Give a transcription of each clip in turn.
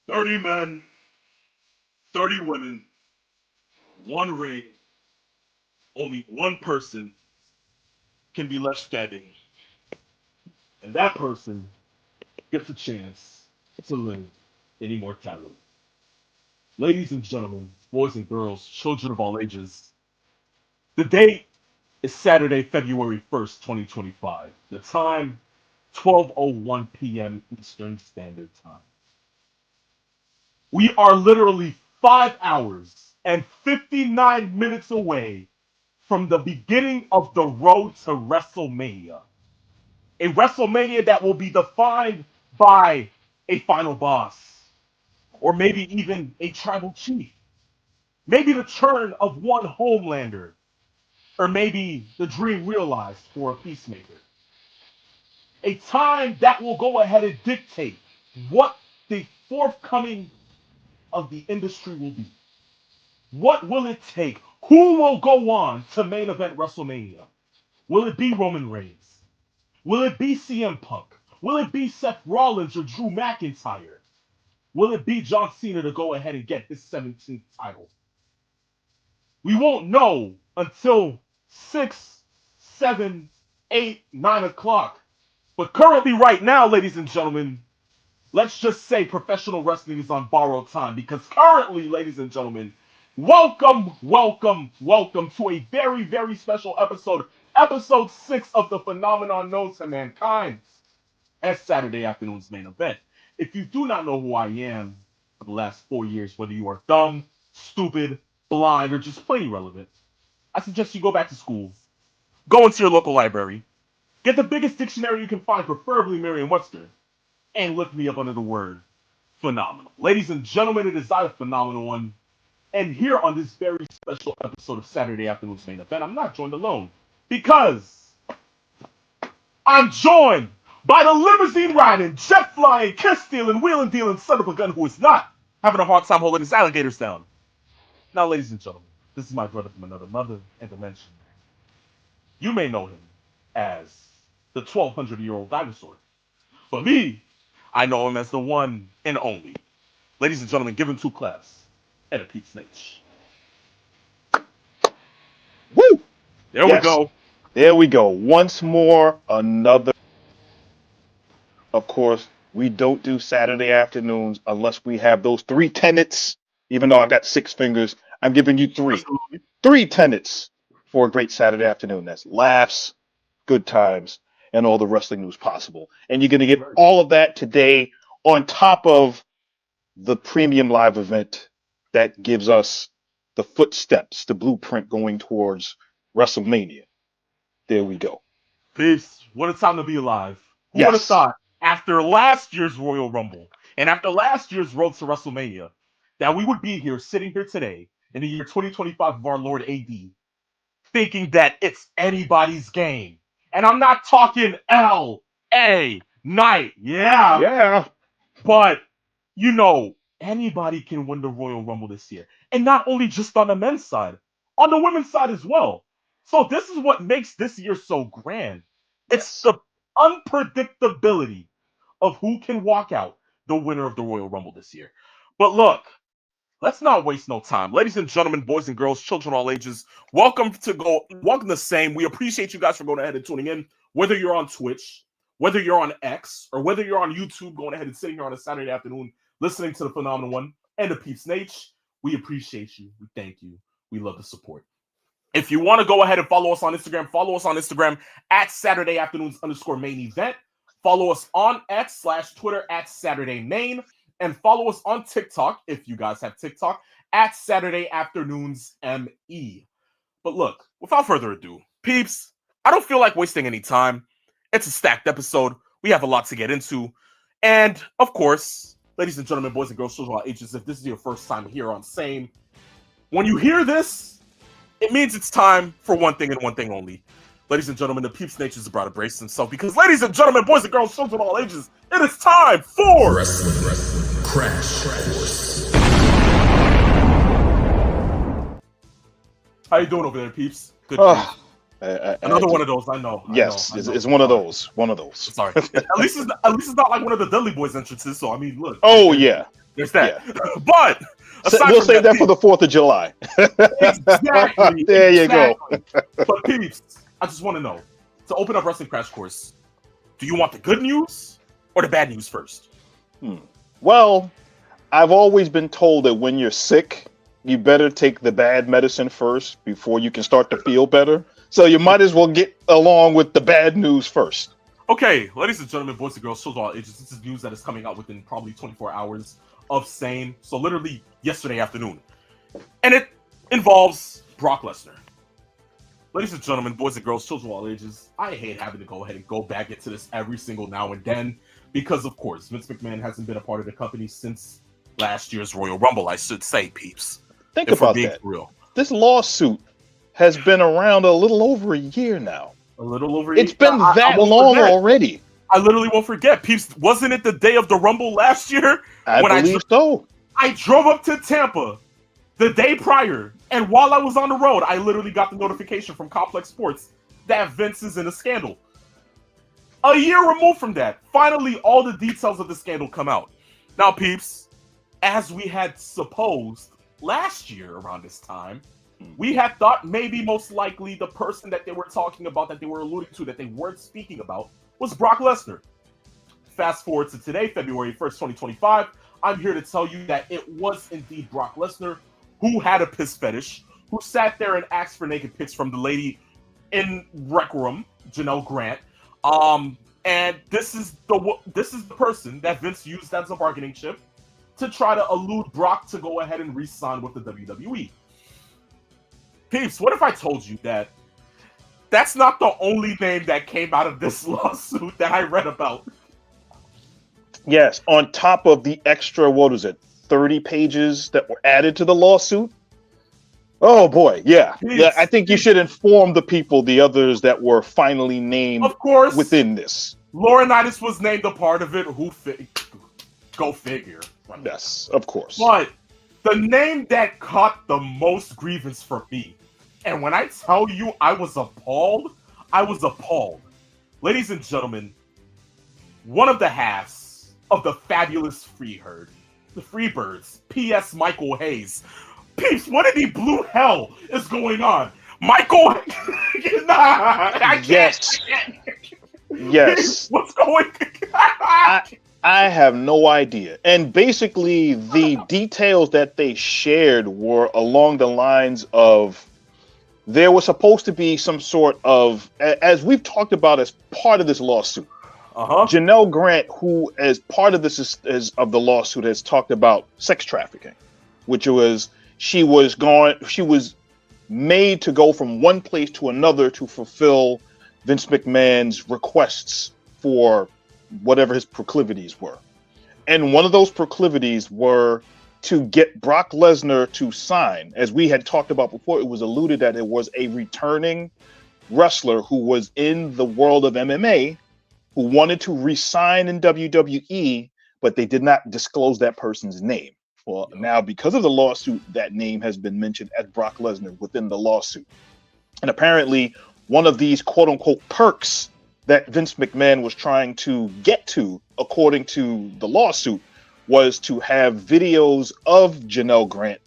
30 men, 30 women, one ring, only one person can be left standing. And that person gets a chance to live in immortality. Ladies and gentlemen, boys and girls, children of all ages, the date is Saturday, February 1st, 2025. The time, 12:01 p.m. Eastern Standard Time. We are literally 5 hours and 59 minutes away from the beginning of the road to WrestleMania. A WrestleMania that will be defined by a final boss, or maybe even a tribal chief, maybe the turn of one Homelander, or maybe the dream realized for a peacemaker. A time that will go ahead and dictate what the forthcoming of the industry will be. What will it take? Who will go on to main event WrestleMania? Will it be Roman Reigns? Will it be CM Punk? Will it be Seth Rollins or Drew McIntyre? Will it be John Cena to go ahead and get his 17th title? We won't know until 6, 7, 8, 9 o'clock. But currently, right now, ladies and gentlemen, let's just say professional wrestling is on borrowed time because currently, ladies and gentlemen, welcome to a very, very special episode 6 of the phenomenon known to mankind as Saturday afternoon's main event. If you do not know who I am for the last 4 years, whether you are dumb, stupid, blind, or just plain irrelevant, I suggest you go back to school, go into your local library, get the biggest dictionary you can find, preferably Merriam-Webster, and look me up under the word phenomenal. Ladies and gentlemen, it is I, the phenomenal one, and here on this very special episode of Saturday Afternoon's Main Event, I'm not joined alone because I'm joined by the limousine riding, jet flying, kiss stealing, wheeling dealing son of a gun who is not having a hard time holding his alligators down. Now, ladies and gentlemen, this is my brother from another mother and dimension. You may know him as the 1200-year-old dinosaur. For me, I know him as the one and only. Ladies and gentlemen, give him two claps and a Pete Snitch. Woo! There we Yes, go. there we go. Once more, another. Of course, we don't do Saturday afternoons unless we have those three tenets. Even though I've got six fingers, I'm giving you three. Absolutely. Three tenets for a great Saturday afternoon. That's laughs, good times, and all the wrestling news possible. And you're going to get Right. all of that today on top of the premium live event that gives us the footsteps, the blueprint going towards WrestleMania. There we go. Peace. What a time to be alive. Who would have Yes. thought after last year's Royal Rumble and after last year's Road to WrestleMania that we would be here sitting here today in the year 2025 of our Lord AD thinking that it's anybody's game. And I'm not talking L.A. Knight. Yeah. Yeah. But, anybody can win the Royal Rumble this year. And not only just on the men's side, on the women's side as well. So this is what makes this year so grand. It's Yes. the unpredictability of who can walk out. the winner of the Royal Rumble this year. But look, let's not waste no time. Ladies and gentlemen, boys and girls, children of all ages, welcome to Same. We appreciate you guys for going ahead and tuning in, whether you're on Twitch, whether you're on X, or whether you're on YouTube, going ahead and sitting here on a Saturday afternoon, listening to the Phenomenal One and the Peeps Nate. We appreciate you. We thank you. We love the support. If you want to go ahead and follow us on Instagram at Saturday Afternoons _main event. Follow us on X/Twitter at Saturday Main. And follow us on TikTok, if you guys have TikTok, at Saturday Afternoons ME. But look, without further ado, peeps, I don't feel like wasting any time. It's a stacked episode. We have a lot to get into. And, of course, ladies and gentlemen, boys and girls, children of all ages, if this is your first time here on Same, when you hear this, it means it's time for one thing and one thing only. Ladies and gentlemen, the Peeps Nate is about to brace himself because, ladies and gentlemen, boys and girls, children of all ages, it is time for Wrestling Crash Course. How you doing over there, peeps? Good. Peeps. Another one of those. I know. Yes, I know. it's one of those. One of those. Sorry. At least it's not like one of the Dudley Boys entrances. So I mean, look. Oh yeah, there's that. Yeah. But we'll save that for the 4th of July. Exactly. There you go. But peeps, I just want to know, to open up Wrestling Crash Course, do you want the good news or the bad news first? Well, I've always been told that when you're sick, you better take the bad medicine first before you can start to feel better. So you might as well get along with the bad news first. Okay, ladies and gentlemen, boys and girls, children of all ages, this is news that is coming out within probably 24 hours of Same. So literally yesterday afternoon. And it involves Brock Lesnar. Ladies and gentlemen, boys and girls, children of all ages, I hate having to go ahead and go back into this every single now and then because, of course, Vince McMahon hasn't been a part of the company since last year's Royal Rumble, I should say, peeps. Think about that. Real. This lawsuit has been around a little over a year now. A little over a year? It's been that long already. I literally won't forget, peeps. Wasn't it the day of the Rumble last year? I believe so. I drove up to Tampa the day prior, and while I was on the road, I literally got the notification from Complex Sports that Vince is in a scandal. A year removed from that, finally all the details of the scandal come out. Now, peeps, as we had supposed last year around this time, we had thought maybe most likely the person that they were talking about, that they were alluding to, that they weren't speaking about, was Brock Lesnar. Fast forward to today, February 1st, 2025, I'm here to tell you that it was indeed Brock Lesnar who had a piss fetish, who sat there and asked for naked pics from the lady in Rec Room, Janelle Grant. And this is the person that Vince used as a bargaining chip to try to elude Brock to go ahead and re-sign with the WWE. Peeps, what if I told you that that's not the only name that came out of this lawsuit that I read about? Yes, on top of the extra, 30 pages that were added to the lawsuit? Oh boy, yeah. Yeah, I think you should inform the people, the others that were finally named, of course, within this. Laurinaitis was named a part of it. Go figure. Yes, of course. But the name that caught the most grievance for me, and when I tell you I was appalled, Ladies and gentlemen, one of the halves of the fabulous Freebird, the Freebirds, P.S. Michael Hayes. Peeps, what in the blue hell is going on? Michael, yes. Yes. What's going I have no idea. And basically, the details that they shared were along the lines of there was supposed to be some sort of, as we've talked about as part of this lawsuit, Janelle Grant, who as part of this of the lawsuit has talked about sex trafficking, which was she was made to go from one place to another to fulfill Vince McMahon's requests for whatever his proclivities were. And one of those proclivities were to get Brock Lesnar to sign. As we had talked about before, it was alluded that it was a returning wrestler who was in the world of MMA who wanted to re-sign in WWE, but they did not disclose that person's name. Well, now because of the lawsuit, that name has been mentioned as Brock Lesnar within the lawsuit. And apparently one of these quote unquote perks that Vince McMahon was trying to get to, according to the lawsuit, was to have videos of Janelle Grant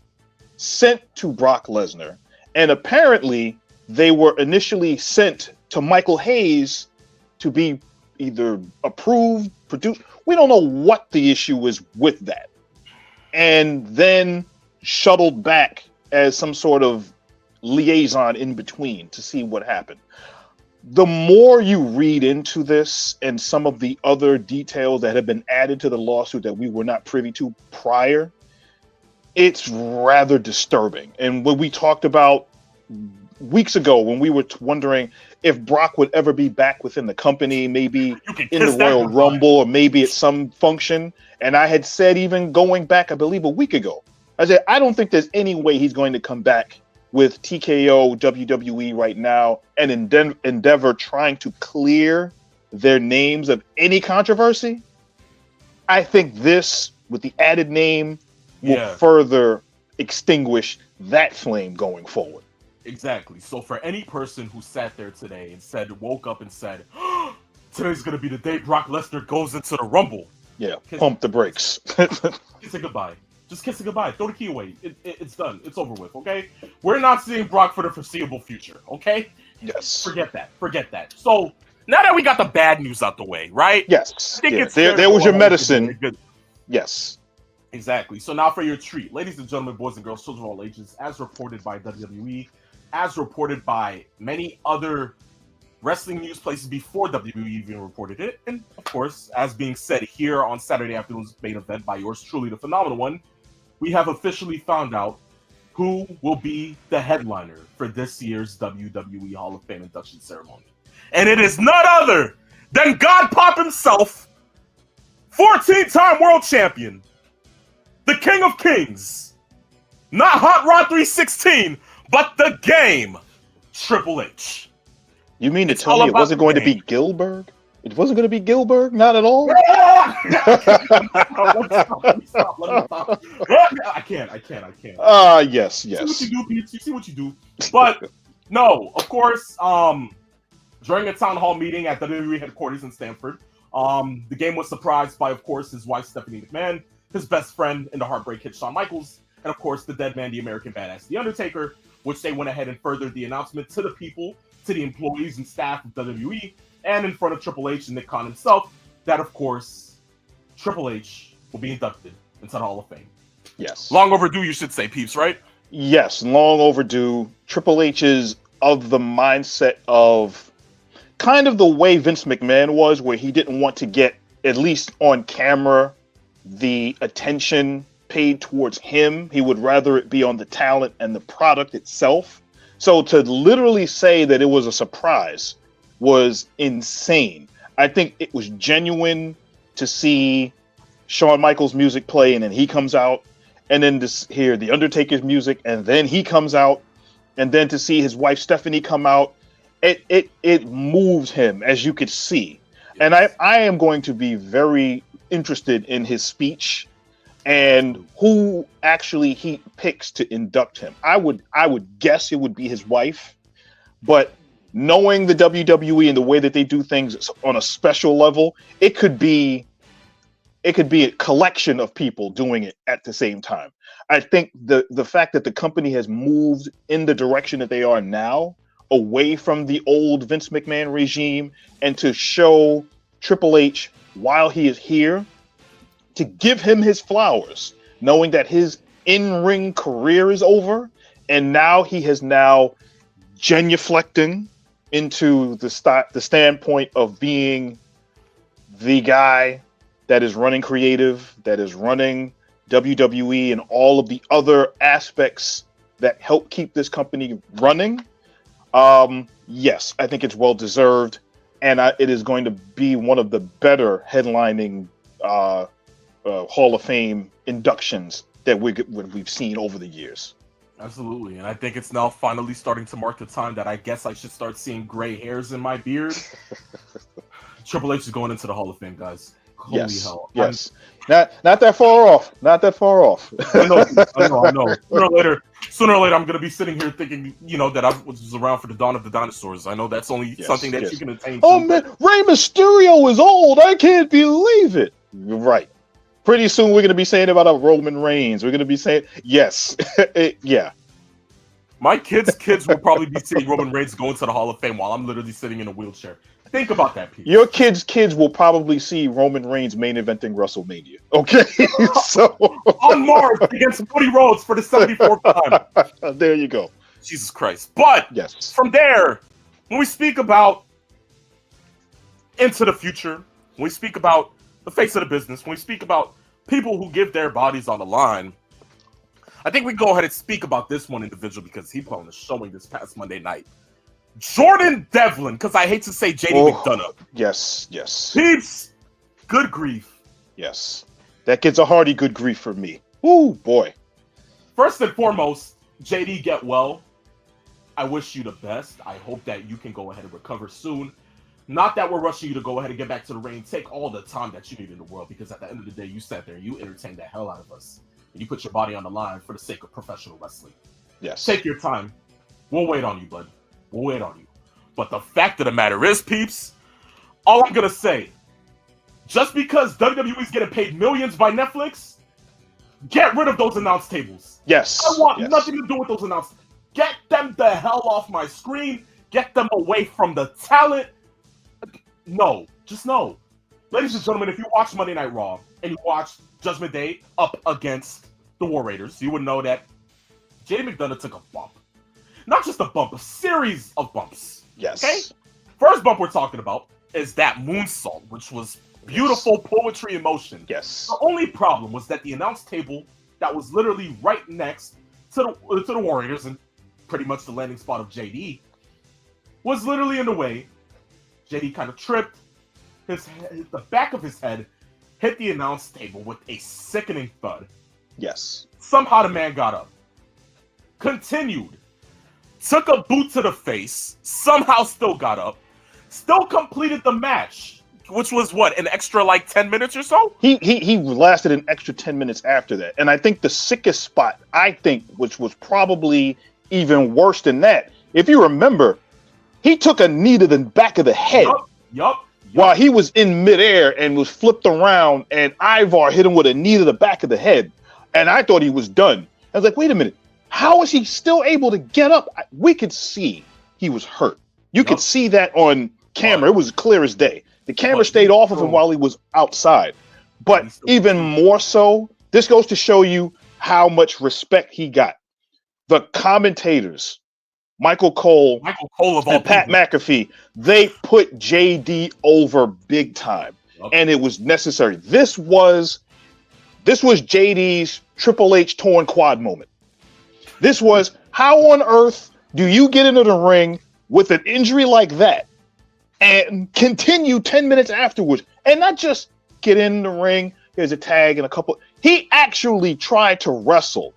sent to Brock Lesnar. And apparently, they were initially sent to Michael Hayes to be either approved, produced. We don't know what the issue is with that. And then shuttled back as some sort of liaison in between to see what happened. The more you read into this and some of the other details that have been added to the lawsuit that we were not privy to prior, it's rather disturbing. And when we talked about weeks ago, when we were wondering if Brock would ever be back within the company, maybe in the Royal Rumble or maybe at some function, and I had said, even going back, I believe, a week ago, I said, I don't think there's any way he's going to come back with TKO, WWE right now, and Endeavor trying to clear their names of any controversy. I think this, with the added name, will further extinguish that flame going forward. Exactly. So for any person who sat there today and woke up and said, oh, today's going to be the day Brock Lesnar goes into the Rumble. Yeah, pump the brakes. Kiss it goodbye. Just kiss it goodbye. Throw the key away. It's done. It's over with, okay? We're not seeing Brock for the foreseeable future, okay? Yes. Forget that. So, now that we got the bad news out the way, right? Yes. There was your medicine. Yes. Exactly. So now for your treat. Ladies and gentlemen, boys and girls, children of all ages, as reported by WWE, as reported by many other wrestling news places before WWE even reported it, and of course, as being said here on Saturday afternoon's main event by yours truly, the phenomenal one, we have officially found out who will be the headliner for this year's WWE Hall of Fame induction ceremony. And it is none other than God Pop himself, 14-time world champion, the King of Kings, not Hot Rod 316, but the game, Triple H. You mean to tell me it wasn't going to be Gilbert? It wasn't going to be Gilbert? Not at all? Let me stop. I can't. Yes. See what you do, Pete. You see what you do. But, no, of course, during a town hall meeting at WWE headquarters in Stamford, the game was surprised by, of course, his wife, Stephanie McMahon, his best friend in the Heartbreak Kid, Shawn Michaels, and, of course, the dead man, the American Badass, The Undertaker, which they went ahead and furthered the announcement to the people, to the employees and staff of WWE, and in front of Triple H and Nick Khan himself, that, of course, Triple H will be inducted into the Hall of Fame. Yes. Long overdue, you should say, peeps, right? Yes, long overdue. Triple H is of the mindset of kind of the way Vince McMahon was, where he didn't want to get, at least on camera, the attention paid towards him. He would rather it be on the talent and the product itself. So to literally say that it was a surprise was insane. I think it was genuine to see Shawn Michaels' music play, and then he comes out, and then to hear The Undertaker's music, and then he comes out, and then to see his wife Stephanie come out. It moves him, as you could see. And I am going to be very interested in his speech and who actually he picks to induct him. I would guess it would be his wife, but knowing the WWE and the way that they do things on a special level, it could be a collection of people doing it at the same time. I think the fact that the company has moved in the direction that they are now, away from the old Vince McMahon regime, and to show Triple H while he is here, to give him his flowers, knowing that his in-ring career is over, and now he has genuflecting into the standpoint of being the guy that is running creative, that is running WWE and all of the other aspects that help keep this company running. Yes, I think it's well deserved, and it is going to be one of the better headlining Hall of Fame inductions that we've seen over the years. Absolutely, and I think it's now finally starting to mark the time that I guess I should start seeing gray hairs in my beard. Triple H is going into the Hall of Fame, guys. Holy hell! Yes, not that far off. Not that far off. I know. Sooner or later, I'm going to be sitting here thinking, that I was around for the dawn of the dinosaurs. I know that's only something that you can attain. Oh man, Rey Mysterio is old. I can't believe it. You're right. Pretty soon we're going to be saying about a Roman Reigns. We're going to be saying, yes. Yeah. My kids will probably be seeing Roman Reigns go into the Hall of Fame while I'm literally sitting in a wheelchair. Think about that, people. Your kids will probably see Roman Reigns main eventing WrestleMania. Okay? So On Mars against Cody Rhodes for the 74th time. there you go. Jesus Christ. But Yes. from there, when we speak about into the future, when we speak about the face of the business, when we speak about people who give their bodies on the line, I think we can go ahead and speak about this one individual because he put on a showing this past Monday night. Jordan Devlin, because I hate to say JD McDonough. Yes, yes. Peeps, good grief. Yes. That gets a hearty good grief for me. Ooh, boy. First and foremost, JD, get well. I wish you the best. I hope that you can go ahead and recover soon. Not that we're rushing you to go ahead and get back to the ring. Take all the time that you need in the world because at the end of the day, you sat there and you entertained the hell out of us. And you put your body on the line for the sake of professional wrestling. Yes. Take your time. We'll wait on you, bud. We'll wait on you. But the fact of the matter is, peeps, all I'm going to say, just because WWE's getting paid millions by Netflix, get rid of those announce tables. Yes. I want nothing to do with those announce. Get them the hell off my screen. Get them away from the talent. No, just no. Ladies and gentlemen, if you watch Monday Night Raw and you watch Judgment Day up against the War Raiders, you would know that JD McDonough took a bump. Not just a bump, a series of bumps. Yes. Okay? First bump we're talking about is that moonsault, which was beautiful poetry in motion. Yes. The only problem was that the announce table that was literally right next to the Warriors and pretty much the landing spot of JD was literally in the way. JD kind of tripped. The back of his head hit the announce table with a sickening thud. Yes. Somehow the man got up. Continued. Took a boot to the face. Somehow still got up. Still completed the match. Which was what, an extra like 10 minutes or so? He lasted an extra 10 minutes after that. And I think the sickest spot, which was probably even worse than that, if you remember, he took a knee to the back of the head. Yup. While he was in midair and was flipped around, and Ivar hit him with a knee to the back of the head. And I thought he was done. I was like, wait a minute. How is he still able to get up? We could see he was hurt. You could see that on camera. It was clear as day. The camera stayed off of him while he was outside. But even more so, this goes to show you how much respect he got. The commentators, Michael Cole of all and Pat McAfee, they put JD over big time. And it was necessary. This was JD's Triple H torn quad moment. This was, how on earth do you get into the ring with an injury like that and continue 10 minutes afterwards and not just get in the ring, here's a tag and a couple. He actually tried to wrestle.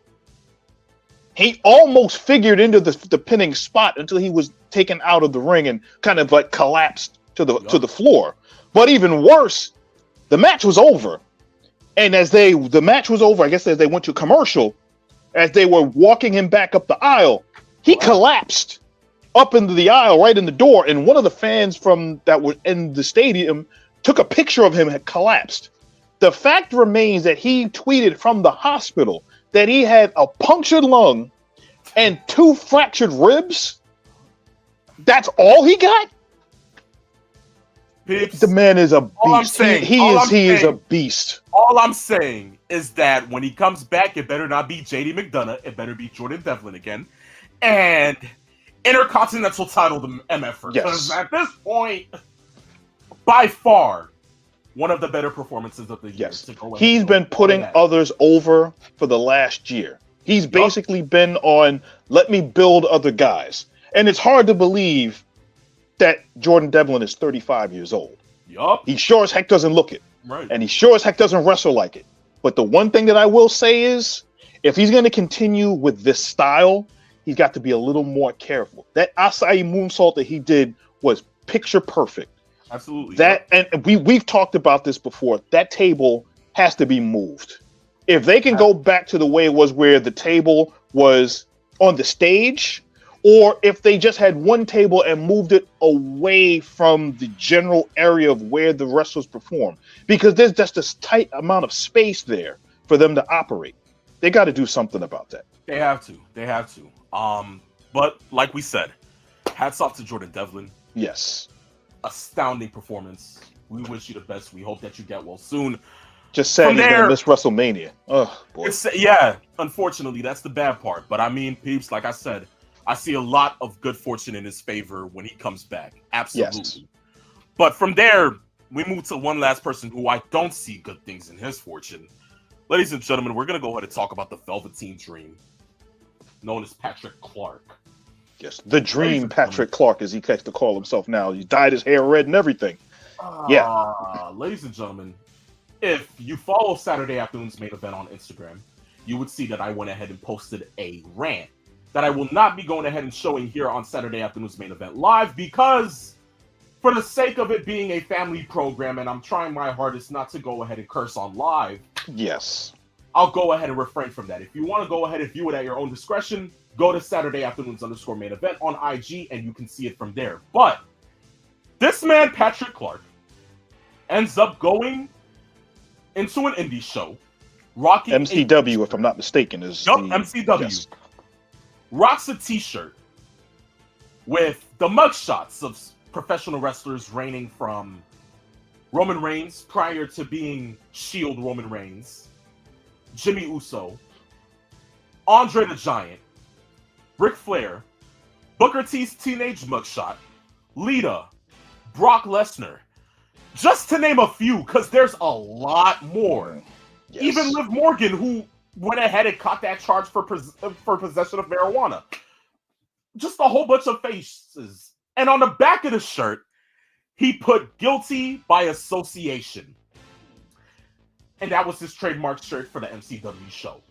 He almost figured into the pinning spot until he was taken out of the ring and kind of like collapsed to the floor. But even worse, the match was over. And as the match was over, I guess as they went to commercial, as they were walking him back up the aisle, he collapsed up into the aisle right in the door. And one of the fans that were in the stadium took a picture of him had collapsed. The fact remains that he tweeted from the hospital that he had a punctured lung and 2 fractured ribs. That's all he got? Peeps, the man is a beast. He is a beast. All I'm saying is that when he comes back, it better not be JD McDonough. It better be Jordan Devlin again. And Intercontinental title to MF. Because at this point, by far, one of the better performances of the year. Yes. He's been putting others over for the last year. He's basically been on, let me build other guys. And it's hard to believe that Jordan Devlin is 35 years old. He sure as heck doesn't look it. Right. And he sure as heck doesn't wrestle like it. But the one thing that I will say is, if he's going to continue with this style, he's got to be a little more careful. That acai moonsault that he did was picture perfect. Absolutely. And we've talked about this before. That table has to be moved. If they can go back to the way it was, where the table was on the stage or if they just had one table and moved it away from the general area of where the wrestlers perform, because there's just this tight amount of space there for them to operate. They got to do something about that. They have to. They have to. But like we said, hats off to Jordan Devlin. Yes. Astounding performance. We wish you the best. We hope that you get well soon. Just sad From he's there, gonna miss WrestleMania. Oh boy. yeah, unfortunately, that's the bad part. But I mean, peeps, like I said, I see a lot of good fortune in his favor when he comes back. Absolutely. Yes. But from there, we move to one last person who I don't see good things in his fortune. Ladies and gentlemen, we're gonna go ahead and talk about the Velveteen Dream, known as Patrick Clark. Yes, the Dream Patrick Clark, as he likes to call himself now. He dyed his hair red and everything. Yeah. Ladies and gentlemen, if you follow Saturday Afternoon's Main Event on Instagram, you would see that I went ahead and posted a rant that I will not be going ahead and showing here on Saturday Afternoon's Main Event Live because, for the sake of it being a family program, and I'm trying my hardest not to go ahead and curse on live, Yes. I'll go ahead and refrain from that. If you want to go ahead and view it at your own discretion, go to Saturday Afternoons_Main Event on IG and you can see it from there. But this man, Patrick Clark, ends up going into an indie show, rocking MCW, if I'm not mistaken, is MCW. Yes. Rocks a t-shirt with the mugshots of professional wrestlers reigning from Roman Reigns prior to being Shield Roman Reigns, Jimmy Uso, Andre the Giant, Ric Flair, Booker T's teenage mugshot, Lita, Brock Lesnar, just to name a few, because there's a lot more. Yes. Even Liv Morgan, who went ahead and caught that charge for possession of marijuana. Just a whole bunch of faces. And on the back of the shirt, he put guilty by association. And that was his trademark shirt for the MCW show.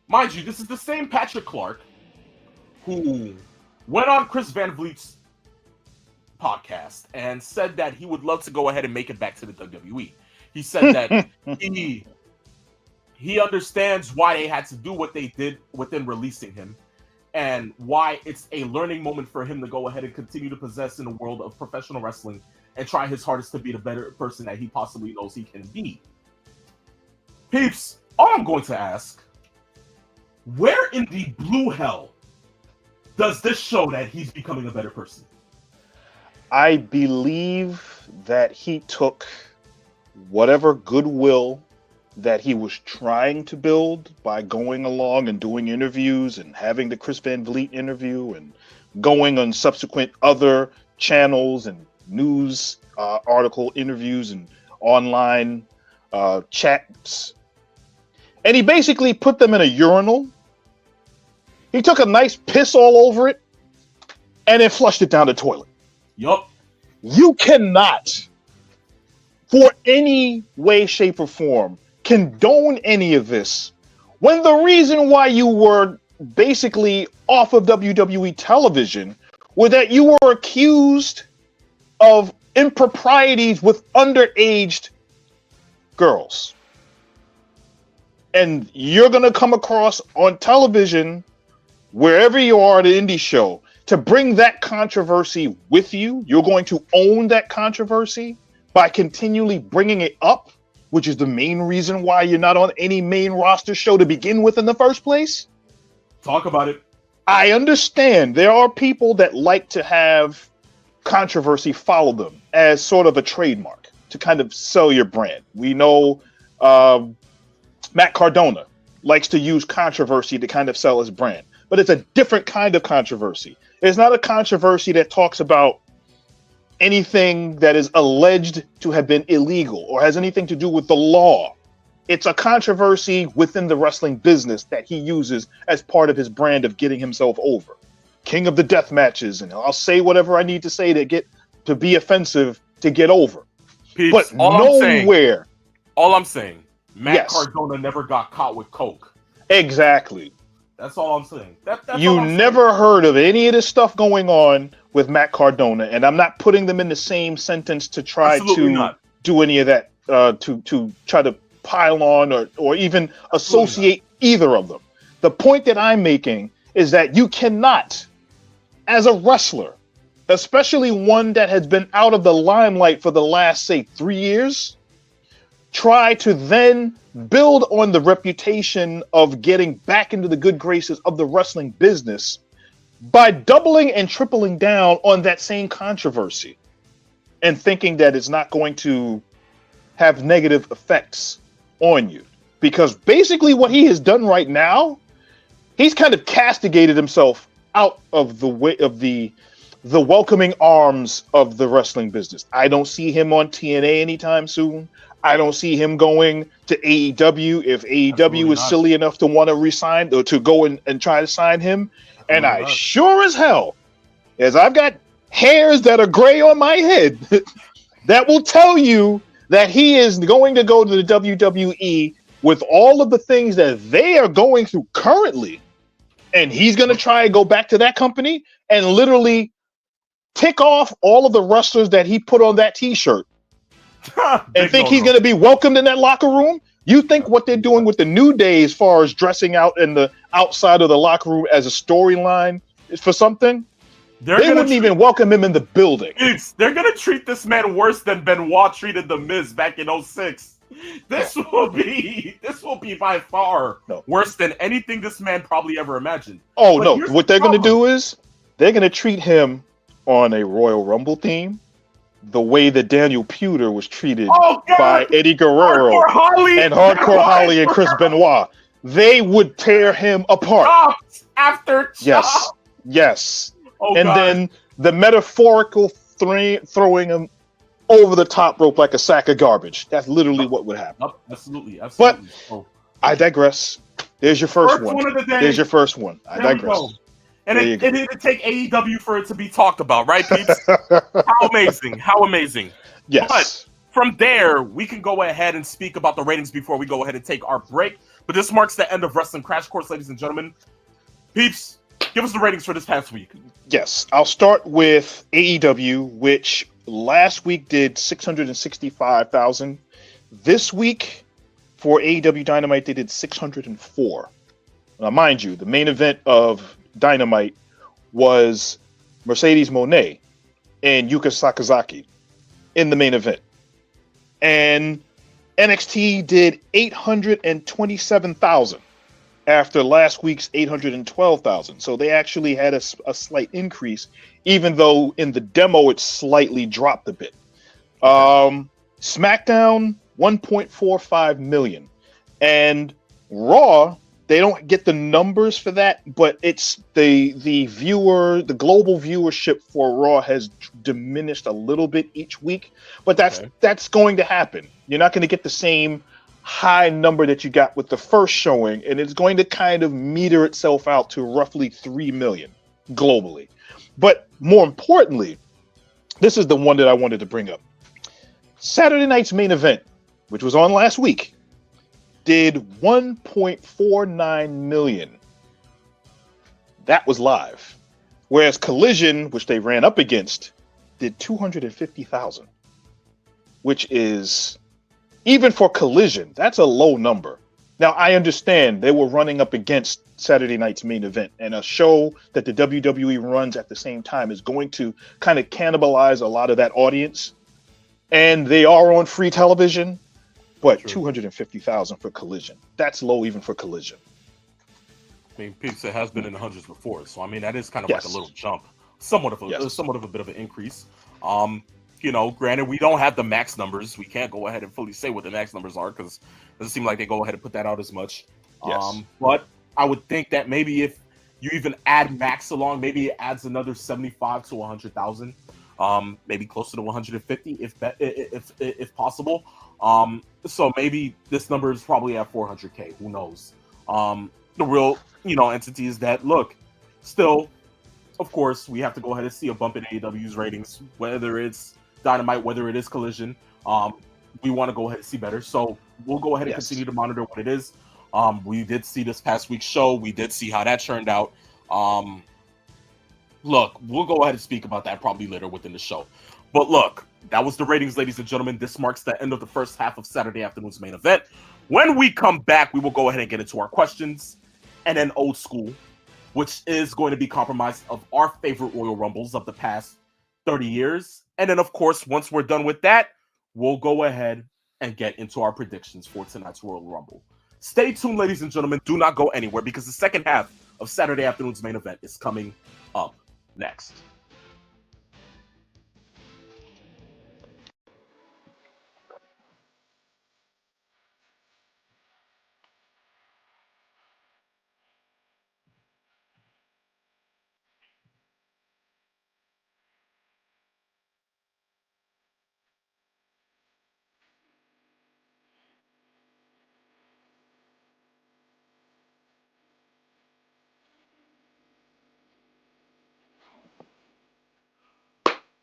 Mind you, this is the same Patrick Clark who went on Chris Van Vliet's podcast and said that he would love to go ahead and make it back to the WWE. He said that he understands why they had to do what they did within releasing him and why it's a learning moment for him to go ahead and continue to possess in the world of professional wrestling and try his hardest to be the better person that he possibly knows he can be. Peeps, all I'm going to ask, where in the blue hell does this show that he's becoming a better person? I believe that he took whatever goodwill that he was trying to build by going along and doing interviews and having the Chris Van Vliet interview and going on subsequent other channels and news article interviews and online chats. And he basically put them in a urinal. He took a nice piss all over it and then flushed it down the toilet. Yup. You cannot, for any way, shape, or form, condone any of this when the reason why you were basically off of WWE television was that you were accused of improprieties with underaged girls. And you're going to come across on television, wherever you are at an indie show, to bring that controversy with you. You're going to own that controversy by continually bringing it up, which is the main reason why you're not on any main roster show to begin with in the first place. Talk about it. I understand there are people that like to have controversy follow them as sort of a trademark to kind of sell your brand. We know Matt Cardona likes to use controversy to kind of sell his brand, but it's a different kind of controversy. It's not a controversy that talks about anything that is alleged to have been illegal or has anything to do with the law. It's a controversy within the wrestling business that he uses as part of his brand of getting himself over. King of the death matches, and I'll say whatever I need to say to be offensive to get over. Peeps, but nowhere. All I'm saying, Matt Yes. Cardona never got caught with coke. Exactly. That's all I'm saying. That's You all I'm never saying. heard of any of this stuff going on with Matt Cardona, and I'm not putting them in the same sentence to try Absolutely to not. do any of that, to try to pile on or even associate either of them. The point that I'm making is that you cannot, as a wrestler, especially one that has been out of the limelight for the last, say, 3 years, try to then build on the reputation of getting back into the good graces of the wrestling business by doubling and tripling down on that same controversy and thinking that it's not going to have negative effects on you. Because basically what he has done right now, he's kind of castigated himself out of the way of the welcoming arms of the wrestling business. I don't see him on TNA anytime soon. I don't see him going to AEW if AEW is silly enough to want to resign or to go and try to sign him. And I sure as hell, as I've got hairs that are gray on my head, that will tell you that he is going to go to the WWE with all of the things that they are going through currently. And he's going to try and go back to that company and literally tick off all of the wrestlers that he put on that t-shirt and think he's going to be welcomed in that locker room. You think what they're doing with the New Day as far as dressing out in the outside of the locker room as a storyline is for something? They wouldn't even welcome him in the building. They're going to treat this man worse than Benoit treated The Miz back in 06. This will be by far worse than anything this man probably ever imagined. Oh, no. What they're going to do is they're going to treat him on a Royal Rumble theme the way that Daniel Puder was treated by Eddie Guerrero and Hardcore Holly and Chris Benoit. They would tear him apart. Chopped after chop. Yes. And then the metaphorical throwing him over the top rope like a sack of garbage. That's literally what would happen. Absolutely. But I digress. There's your first one. There's your first one. I digress. And it didn't take AEW for it to be talked about, right, peeps? How amazing. How amazing. Yes. But from there, we can go ahead and speak about the ratings before we go ahead and take our break. But this marks the end of Wrestling Crash Course, ladies and gentlemen. Peeps, give us the ratings for this past week. Yes. I'll start with AEW, which last week did 665,000. This week for AEW Dynamite, they did 604. Now, mind you, the main event of Dynamite was Mercedes Moné and Yuka Sakazaki in the main event. And NXT did 827,000 after last week's 812,000. So they actually had a slight increase, even though in the demo it slightly dropped a bit. SmackDown, 1.45 million. And Raw, they don't get the numbers for that, but it's the global viewership for Raw has diminished a little bit each week, but that's going to happen. You're not going to get the same high number that you got with the first showing, and it's going to kind of meter itself out to roughly 3 million globally. But more importantly, this is the one that I wanted to bring up. Saturday night's main event, which was on last week, did 1.49 million. That was live. Whereas Collision, which they ran up against, did 250,000, which is, even for Collision, that's a low number. Now, I understand they were running up against Saturday night's main event, and a show that the WWE runs at the same time is going to kind of cannibalize a lot of that audience. And they are on free television. But 250,000 for Collision. That's low even for Collision. I mean, Pizza has been in the hundreds before, so I mean that is kind of like a little jump, somewhat of a bit of an increase. Granted, we don't have the max numbers. We can't go ahead and fully say what the max numbers are because it doesn't seem like they go ahead and put that out as much. But I would think that maybe if you even add max along, maybe it adds another 75 to 100,000, maybe closer to 150 if possible. So maybe this number is probably at 400K. Who knows? The real, entity is that, look, still, of course, we have to go ahead and see a bump in AEW's ratings, whether it's Dynamite, whether it is Collision. We want to go ahead and see better. So we'll go ahead and continue to monitor what it is. We did see this past week's show. We did see how that turned out. Look, we'll go ahead and speak about that probably later within the show. But look, that was the ratings, ladies and gentlemen. This marks the end of the first half of Saturday afternoon's main event. When we come back, we will go ahead and get into our questions and then old school, which is going to be comprised of our favorite Royal Rumbles of the past 30 years. And then, of course, once we're done with that, we'll go ahead and get into our predictions for tonight's Royal Rumble. Stay tuned, ladies and gentlemen. Do not go anywhere because the second half of Saturday afternoon's main event is coming up next.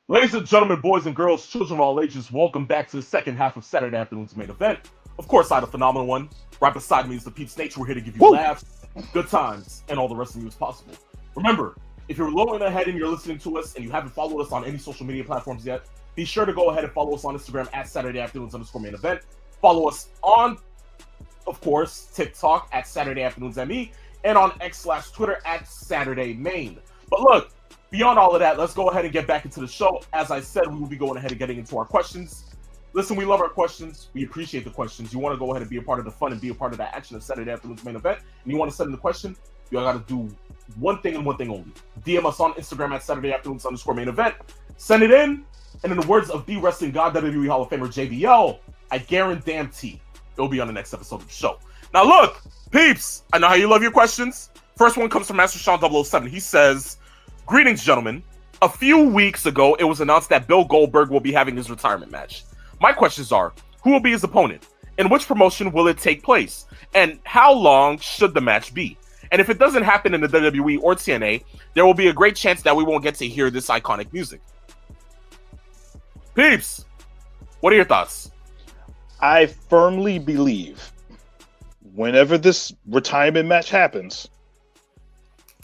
Ladies and gentlemen, boys and girls, children of all ages, welcome back to the second half of Saturday afternoon's main event. Of course, I, the phenomenal one. Right beside me is the Peeps Nature. We're here to give you Woo! laughs, good times, and all the rest of you as possible. Remember, if you're low and ahead and you're listening to us and you haven't followed us on any social media platforms yet, be sure to go ahead and follow us on Instagram at Saturday Afternoons _ main event. Follow us on, of course, TikTok at Saturday Afternoons ME and on X/Twitter at Saturday Main. But look, beyond all of that, let's go ahead and get back into the show. As I said, we will be going ahead and getting into our questions. Listen, we love our questions. We appreciate the questions. You want to go ahead and be a part of the fun and be a part of that action of Saturday afternoon's main event, and you want to send in the question, you got to do one thing and one thing only. DM us on Instagram at Saturday afternoons _ main event. Send it in, and in the words of the Wrestling God, WWE Hall of Famer JBL, I guarantee it'll be on the next episode of the show. Now look, peeps, I know how you love your questions. First one comes from Master Sean 007. He says, greetings, gentlemen. A few weeks ago, it was announced that Bill Goldberg will be having his retirement match. My questions are, who will be his opponent? In which promotion will it take place? And how long should the match be? And if it doesn't happen in the WWE or TNA, there will be a great chance that we won't get to hear this iconic music. Peeps, what are your thoughts? I firmly believe whenever this retirement match happens,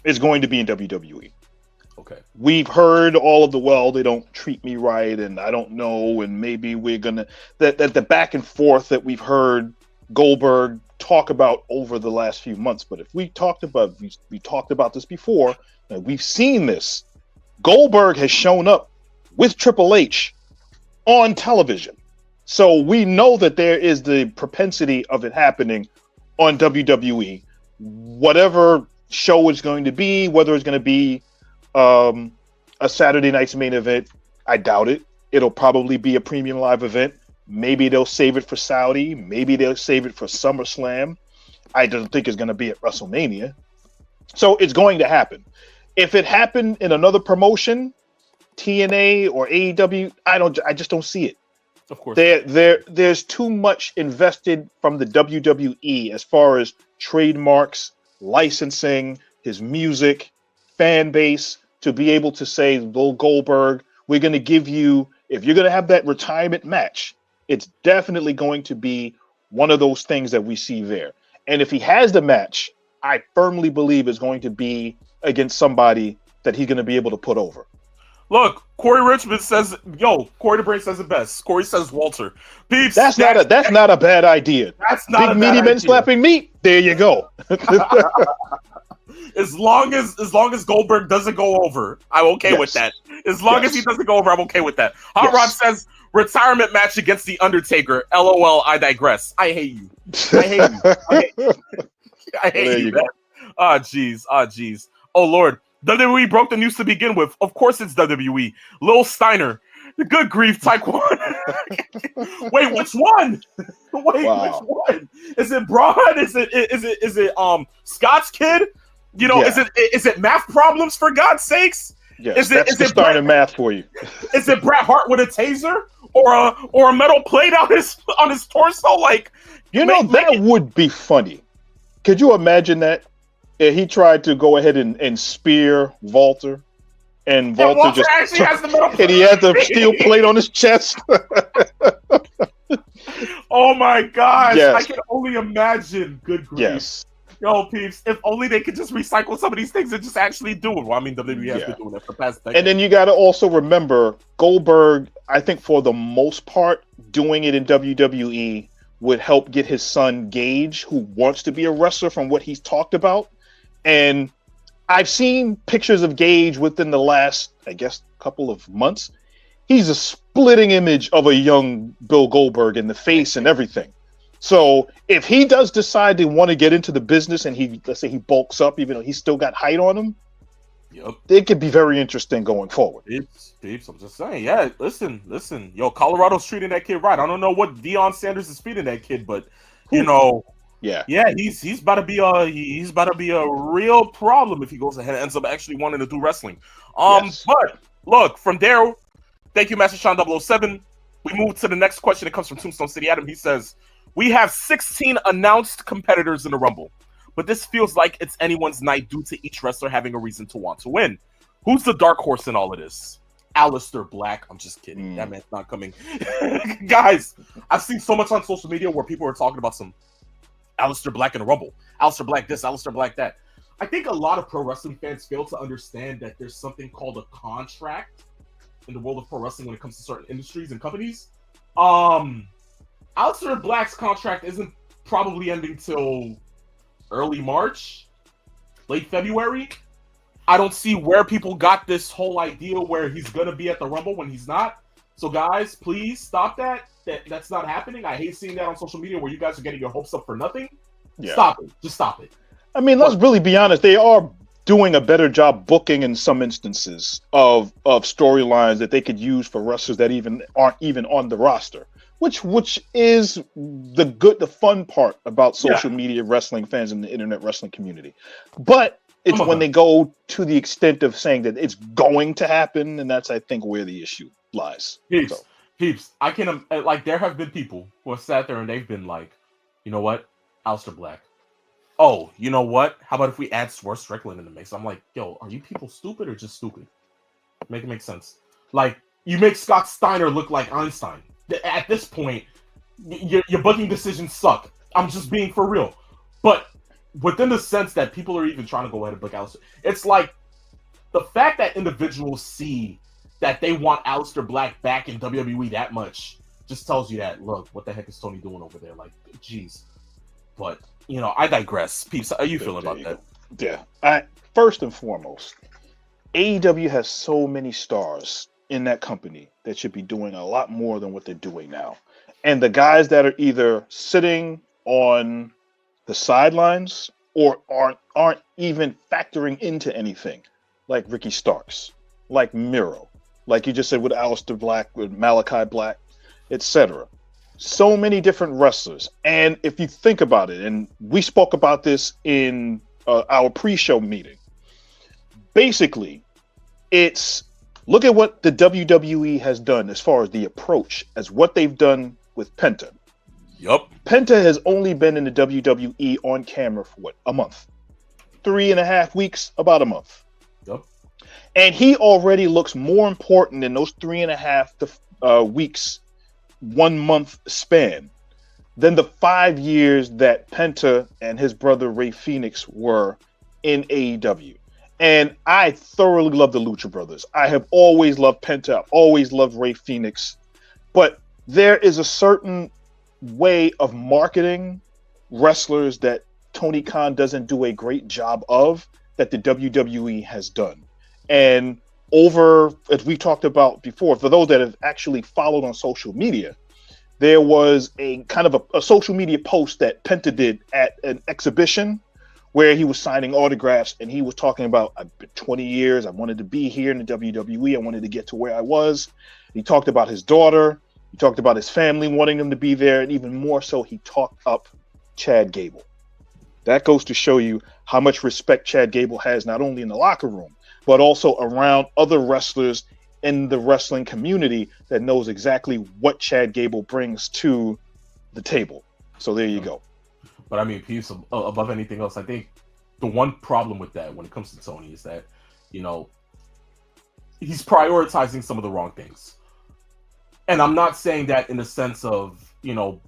it's going to be in WWE. Okay. We've heard all of the, well, they don't treat me right, and I don't know, and maybe we're gonna that the back and forth that we've heard Goldberg talk about over the last few months. But if we talked about this before, and we've seen this, Goldberg has shown up with Triple H on television, so we know that there is the propensity of it happening on WWE. Whatever show it's going to be, whether it's going to be a Saturday night's main event, I doubt it. It'll probably be a premium live event. Maybe they'll save it for Saudi. Maybe they'll save it for SummerSlam. I don't think it's going to be at WrestleMania. So it's going to happen. If it happened in another promotion, TNA or AEW, I just don't see it. Of course. There's too much invested from the WWE as far as trademarks, licensing, his music, fan base, to be able to say, Bill Goldberg, we're going to give you, if you're going to have that retirement match, it's definitely going to be one of those things that we see there. And if he has the match, I firmly believe it's going to be against somebody that he's going to be able to put over. Look, Corey Richmond says, Corey DeBray says it best. Corey says Walter. Peeps, that's not a bad idea. That's not Big a bad meaty idea. men slapping meat. There you go. As long as Goldberg doesn't go over, I'm okay with that. As long as he doesn't go over, I'm okay with that. Hot Rod says retirement match against the Undertaker. LOL, I digress. I hate you. I hate you, man. Oh jeez. Oh Lord. WWE broke the news to begin with. Of course it's WWE. Lil Steiner. Good grief, Taekwon. Wait, which one? Which one? Is it Braun? Is it Scott's kid? Is it math problems, for God's sakes? Yes, that's the Steiner math for you. Is it Bret Hart with a taser or a metal plate on his torso? Like, that would be funny. Could you imagine that? If he tried to go ahead and spear Walter, and Walter just actually has the metal plate. And he had the steel plate on his chest. Oh my gosh! Yes. I can only imagine. Good grief! Yes. Yo, peeps, if only they could just recycle some of these things and just actually do it. Well, I mean, WWE has been doing that for the past decade. And then you got to also remember, Goldberg, I think for the most part, doing it in WWE would help get his son Gage, who wants to be a wrestler from what he's talked about. And I've seen pictures of Gage within the last, I guess, couple of months. He's a splitting image of a young Bill Goldberg in the face and everything. So if he does decide to want to get into the business and let's say he bulks up, even though he's still got height on him, Yep. it could be very interesting going forward. Peeps, I'm just saying. Yeah, listen. Yo, Colorado's treating that kid right. I don't know what Deion Sanders is feeding that kid, but you know, yeah, he's about to be a real problem if he goes ahead and ends up actually wanting to do wrestling. Yes. But look, from there, thank you, Master Sean 007. We move to the next question. It comes from Tombstone City Adam. He says, "We have 16 announced competitors in the Rumble, but this feels like it's anyone's night due to each wrestler having a reason to want to win. Who's the dark horse in all of this? Aleister Black." I'm just kidding. That man's not coming. Guys, I've seen so much on social media where people are talking about some Aleister Black in the Rumble. Aleister Black this, Aleister Black that. I think a lot of pro wrestling fans fail to understand that there's something called a contract in the world of pro wrestling when it comes to certain industries and companies. Aleister Black's contract isn't probably ending till early March, late February. I don't see where people got this whole idea where he's gonna be at the Rumble when he's not. So guys, please stop that. That's not happening. I hate seeing that on social media where you guys are getting your hopes up for nothing. Yeah. Stop it. Just stop it. I mean, let's really be honest. They are doing a better job booking in some instances of storylines that they could use for wrestlers that aren't even on the roster. Which is the fun part about social media wrestling fans and the internet wrestling community. But it's when they go to the extent of saying that it's going to happen, and that's, I think, where the issue lies. Peeps, I can there have been people who have sat there and they've been like, you know what, Aleister Black. Oh, you know what? How about if we add Swerve Strickland in the mix? I'm like, yo, are you people stupid or just stupid? Make it make sense. Like, you make Scott Steiner look like Einstein. At this point, your booking decisions suck. I'm just being for real. But within the sense that people are even trying to go ahead and book Aleister, it's like the fact that individuals see that they want Aleister Black back in WWE that much just tells you that, look, what the heck is Tony doing over there? Like, geez. But, you know, I digress. Peeps, how are you feeling about that? Yeah. First and foremost, AEW has so many stars in that company that should be doing a lot more than what they're doing now. And the guys that are either sitting on the sidelines or aren't even factoring into anything, like Ricky Starks, like Miro, like you just said with Aleister Black, with Malachi Black, etc. So many different wrestlers. And if you think about it, and we spoke about this in our pre-show meeting, basically, it's look at what the WWE has done as far as the approach, as what they've done with Penta. Yup. Penta has only been in the WWE on camera for what? A month. 3.5 weeks, about a month. Yup. And he already looks more important in those 3.5 weeks, 1 month span than the 5 years that Penta and his brother Ray Phoenix were in AEW. And I thoroughly love the Lucha Brothers. I have always loved Penta. I've always loved Ray Phoenix. But there is a certain way of marketing wrestlers that Tony Khan doesn't do a great job of that the WWE has done. And as we talked about before, for those that have actually followed on social media, there was a kind of a social media post that Penta did at an exhibition where he was signing autographs, and he was talking about, I've been 20 years, I wanted to be here in the WWE, I wanted to get to where I was. He talked about his daughter, he talked about his family wanting him to be there, and even more so, he talked up Chad Gable. That goes to show you how much respect Chad Gable has, not only in the locker room, but also around other wrestlers in the wrestling community that knows exactly what Chad Gable brings to the table. So there you go. But I mean, peace above anything else. I think the one problem with that when it comes to Tony is that, you know, he's prioritizing some of the wrong things. And I'm not saying that in the sense of, you know,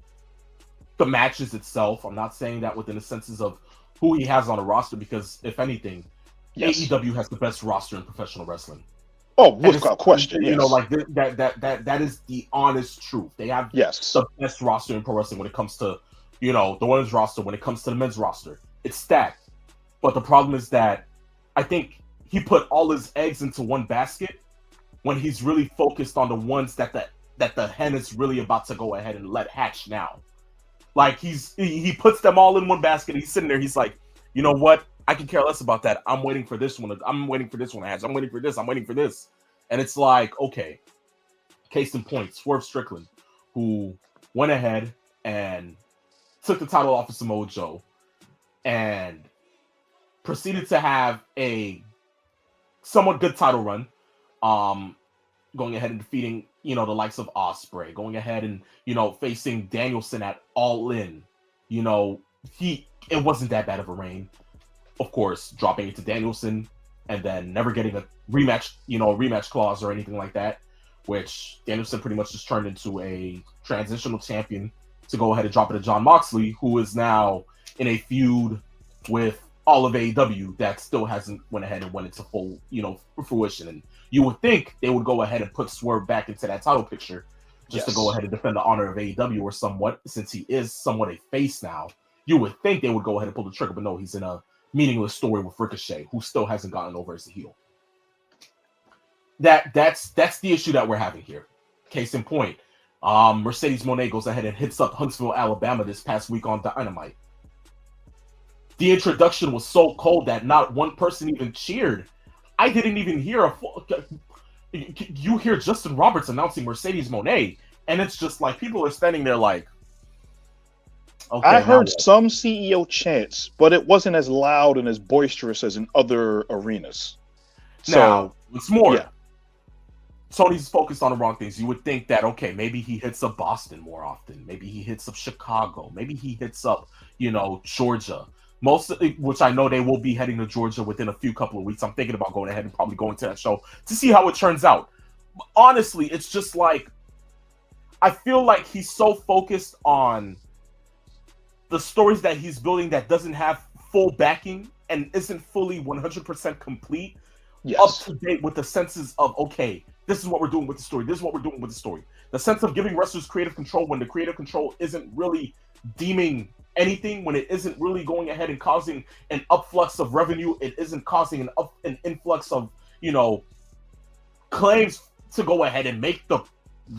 the matches itself. I'm not saying that within the senses of who he has on a roster, because if anything, AEW has the best roster in professional wrestling. Oh, without question. You know, like that is the honest truth. They have the best roster in pro wrestling when it comes to, you know, the women's roster. When it comes to the men's roster, it's stacked. But the problem is that I think he put all his eggs into one basket when he's really focused on the ones that the hen is really about to go ahead and let hatch now. Like he puts them all in one basket. He's sitting there. He's like, you know what? I can care less about that. I'm waiting for this one. I'm waiting for this one to hatch. I'm waiting for this. I'm waiting for this. And it's like, okay, case in point, Swerve Strickland, who went ahead and took the title off of Samoa Joe and proceeded to have a somewhat good title run. Going ahead and defeating, the likes of Ospreay, going ahead and, facing Danielson at All In. It wasn't that bad of a reign. Of course, dropping it to Danielson and then never getting a rematch clause or anything like that, which Danielson pretty much just turned into a transitional champion to go ahead and drop it to Jon Moxley, who is now in a feud with all of AEW that still hasn't went ahead and went into full, fruition. And you would think they would go ahead and put Swerve back into that title picture just to go ahead and defend the honor of AEW, or somewhat, since he is somewhat a face now. You would think they would go ahead and pull the trigger, but no, he's in a meaningless story with Ricochet, who still hasn't gotten over as a heel. That's the issue that we're having here. Case in point, Mercedes Moné goes ahead and hits up Huntsville, Alabama this past week on Dynamite. The introduction was so cold that not one person even cheered. I didn't even hear you hear Justin Roberts announcing Mercedes Moné, and it's just like people are standing there like, okay. I heard some CEO chants, but it wasn't as loud and as boisterous as in other arenas. Now, it's more. Yeah. Tony's focused on the wrong things. You would think that, okay, maybe he hits up Boston more often. Maybe he hits up Chicago. Maybe he hits up, Georgia. Which I know they will be heading to Georgia within a couple of weeks. I'm thinking about going ahead and probably going to that show to see how it turns out. But honestly, it's just like, I feel like he's so focused on the stories that he's building that doesn't have full backing and isn't fully 100% complete, up to date with the senses of, okay, this is what we're doing with the story. This is what we're doing with the story. The sense of giving wrestlers creative control when the creative control isn't really deeming anything, when it isn't really going ahead and causing an upflux of revenue, it isn't causing an influx of, claims to go ahead and make the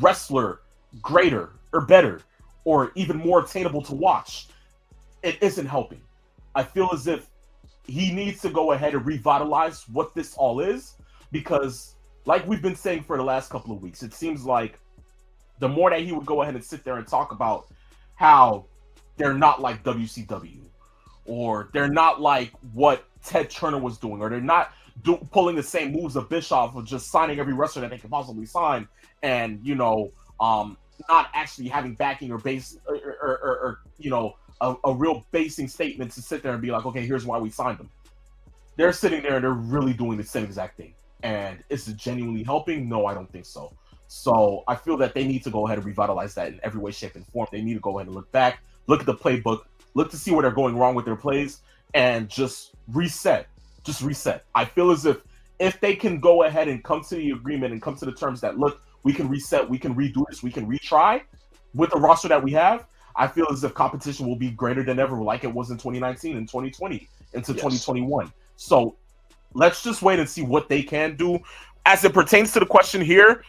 wrestler greater or better or even more attainable to watch. It isn't helping. I feel as if he needs to go ahead and revitalize what this all is, because like we've been saying for the last couple of weeks, it seems like the more that he would go ahead and sit there and talk about how they're not like WCW, or they're not like what Ted Turner was doing, or they're not pulling the same moves of Bischoff of just signing every wrestler that they can possibly sign, and not actually having backing or base or a real basing statement to sit there and be like, okay, here's why we signed them. They're sitting there and they're really doing the same exact thing. And is it genuinely helping? No, I don't think so. So I feel that they need to go ahead and revitalize that in every way, shape, and form. They need to go ahead and look back, look at the playbook, look to see where they're going wrong with their plays, and just reset. Just reset. I feel as if they can go ahead and come to the agreement and come to the terms that, look, we can reset, we can redo this, we can retry with the roster that we have, I feel as if competition will be greater than ever, like it was in 2019 and 2020 into 2021. So let's just wait and see what they can do. As it pertains to the question here,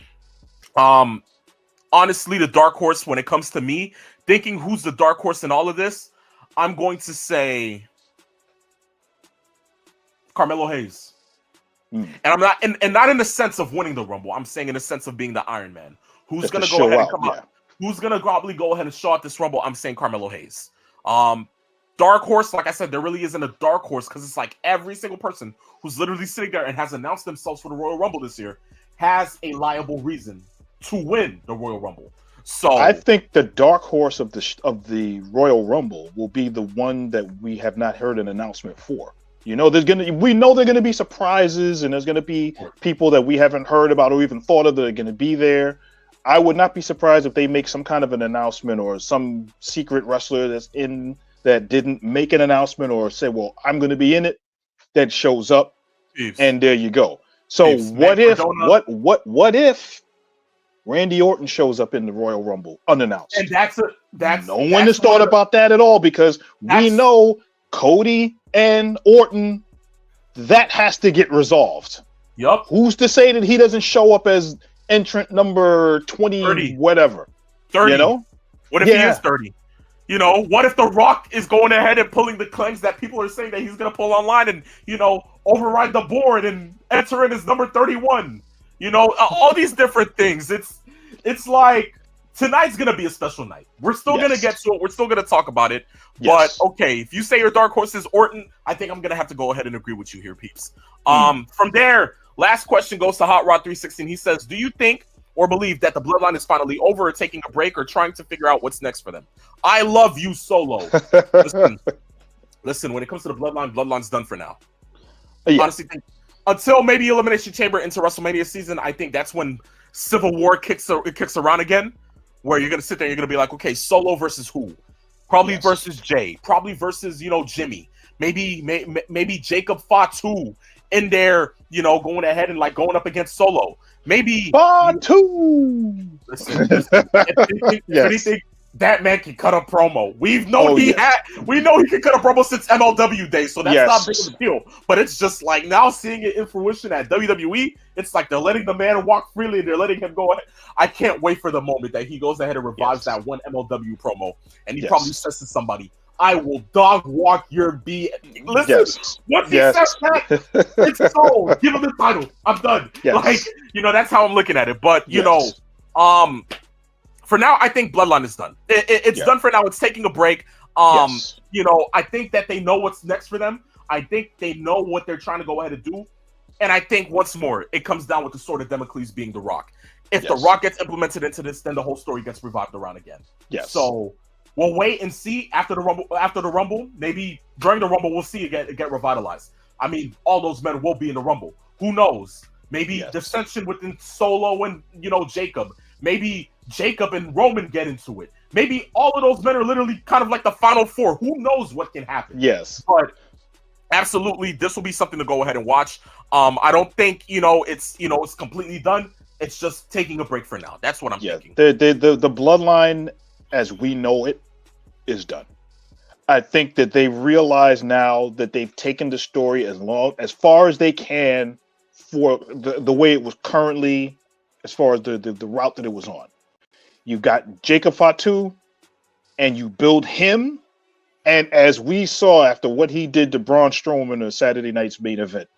honestly, the dark horse, when it comes to me, thinking who's the dark horse in all of this, I'm going to say Carmelo Hayes. And I'm not, and not in the sense of winning the Rumble. I'm saying in the sense of being the Iron Man. Who's going to go ahead and come out? Who's going to probably go ahead and show out this Rumble? I'm saying Carmelo Hayes. Dark horse, like I said, there really isn't a dark horse, because it's like every single person who's literally sitting there and has announced themselves for the Royal Rumble this year has a liable reason to win the Royal Rumble. So I think the dark horse of the Royal Rumble will be the one that we have not heard an announcement for. We know there's gonna be surprises, and there's gonna be people that we haven't heard about or even thought of that are gonna be there. I would not be surprised if they make some kind of an announcement, or some secret wrestler that's in that didn't make an announcement or say, well, I'm going to be in it, that shows up. Jeez. And there you go. So Jeez. What if Randy Orton shows up in the Royal Rumble unannounced? And no one has thought about that at all, because we know Cody and Orton, that has to get resolved. Yup. Who's to say that he doesn't show up as entrant number 20, 30. whatever? 30. You know? What if he is 30? You know, what if The Rock is going ahead and pulling the claims that people are saying that he's going to pull online and, you know, override the board and enter in his number 31? You know, all these different things. It's like tonight's going to be a special night. We're still going to get to it. We're still going to talk about it. But, okay, if you say your dark horse is Orton, I think I'm going to have to go ahead and agree with you here, peeps. From there, last question goes to Hot Rod 316. He says, do you think or believe that the bloodline is finally over or taking a break or trying to figure out what's next for them? I love you, Solo. Listen, when it comes to the bloodline's done for now. Honestly, think, until maybe Elimination Chamber into WrestleMania season, I think that's when Civil War kicks around again, where you're going to sit there and you're going to be like, okay, Solo versus who? Probably versus Jay. Probably versus, you know, Jimmy. Maybe Jacob Fatu in there, you know, going ahead and like going up against Solo. Maybe Fatu. Listen, if anything, that man can cut a promo. We know he can cut a promo since MLW days, so that's not big of a deal. But it's just like now seeing it in fruition at WWE, it's like they're letting the man walk freely and they're letting him go ahead. I can't wait for the moment that he goes ahead and revives that one MLW promo, and he probably says to somebody, I will dog walk your B. Listen, once he says that, it's sold. Give him the title. I'm done. Like, you know, that's how I'm looking at it. But, you know, for now, I think Bloodline is done. It's done for now. It's taking a break. You know, I think that they know what's next for them. I think they know what they're trying to go ahead and do. And I think, once more, it comes down with the sword of Damocles being The Rock. If The Rock gets implemented into this, then the whole story gets revived around again. So we'll wait and see after the Rumble. Maybe during the Rumble, we'll see it get revitalized. I mean, all those men will be in the Rumble. Who knows? Maybe dissension within Solo and, you know, Jacob. Maybe Jacob and Roman get into it. Maybe all of those men are literally kind of like the final four. Who knows what can happen? But absolutely, this will be something to go ahead and watch. I don't think, it's completely done. It's just taking a break for now. That's what I'm thinking. The bloodline as we know it is done. I think that they realize now that they've taken the story as far as they can for the way it was currently, as far as the route that it was on. You got Jacob Fatu, and you build him. And as we saw after what he did to Braun Strowman in Saturday night's main event,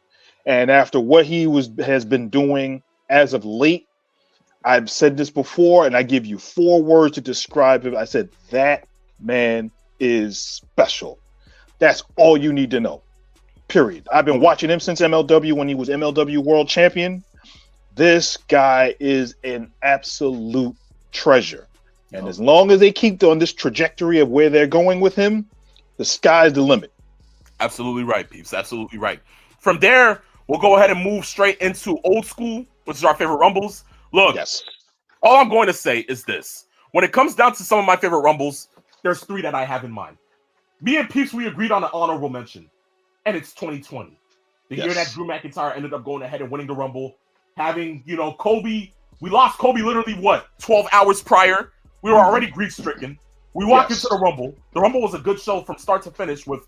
and after what he has been doing as of late, I've said this before, and I give you 4 words to describe him. I said, that man is special. That's all you need to know. Period. I've been watching him since MLW when he was MLW World Champion. This guy is an absolute treasure. And as long as they keep on this trajectory of where they're going with him, the sky's the limit. Absolutely right, peeps. Absolutely right. From there, we'll go ahead and move straight into old school, which is our favorite Rumbles. Look, all I'm going to say is this. When it comes down to some of my favorite Rumbles, there's 3 that I have in mind. Me and Peeps, we agreed on an honorable mention, and it's 2020. The year that Drew McIntyre ended up going ahead and winning the Rumble, having, Kobe. We lost Kobe literally, 12 hours prior? We were already grief-stricken. We walked into the Rumble. The Rumble was a good show from start to finish with,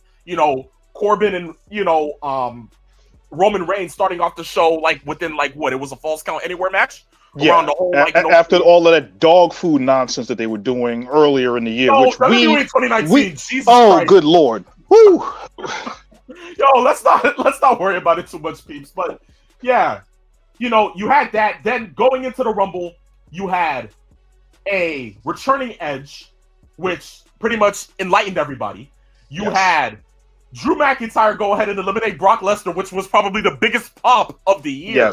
Corbin and, Roman Reigns starting off the show, within, it was a Falls Count Anywhere match? Around the whole, after all of that dog food nonsense that they were doing earlier in the year, which we 2019, Jesus Christ. Good Lord. Woo! Yo, let's not worry about it too much, peeps. But yeah, you had that. Then going into the Rumble, you had a returning Edge, which pretty much enlightened everybody. You had Drew McIntyre go ahead and eliminate Brock Lesnar, which was probably the biggest pop of the year.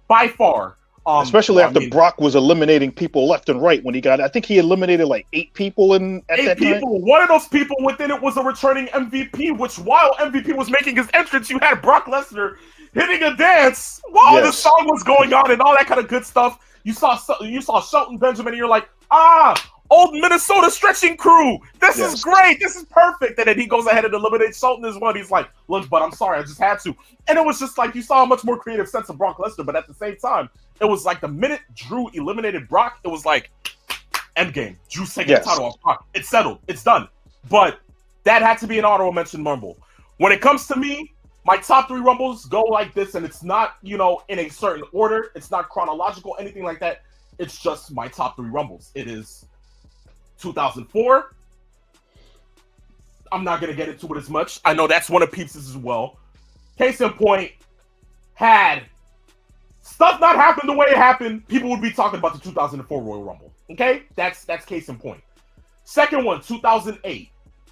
By far. Especially after Brock was eliminating people left and right when he got, I think he eliminated 8 people at that time. One of those people within it was a returning MVP, which while MVP was making his entrance, you had Brock Lesnar hitting a dance while the song was going on and all that kind of good stuff. You saw Shelton Benjamin and you're like, old Minnesota stretching crew. This is great. This is perfect. And then he goes ahead and eliminates Shelton as well. He's like, look, but I'm sorry. I just had to. And it was just like you saw a much more creative sense of Brock Lesnar. But at the same time, it was like the minute Drew eliminated Brock, it was like endgame. Drew's taking the title off Brock. It's settled. It's done. But that had to be an honorable mention Rumble. When it comes to me, my top 3 Rumbles go like this, and it's not, in a certain order. It's not chronological, anything like that. It's just my top 3 Rumbles. It is 2004. I'm not going to get into it as much. I know that's one of Peeps' as well. Case in point, had stuff not happened the way it happened, people would be talking about the 2004 Royal Rumble. Okay? That's case in point. Second one, 2008.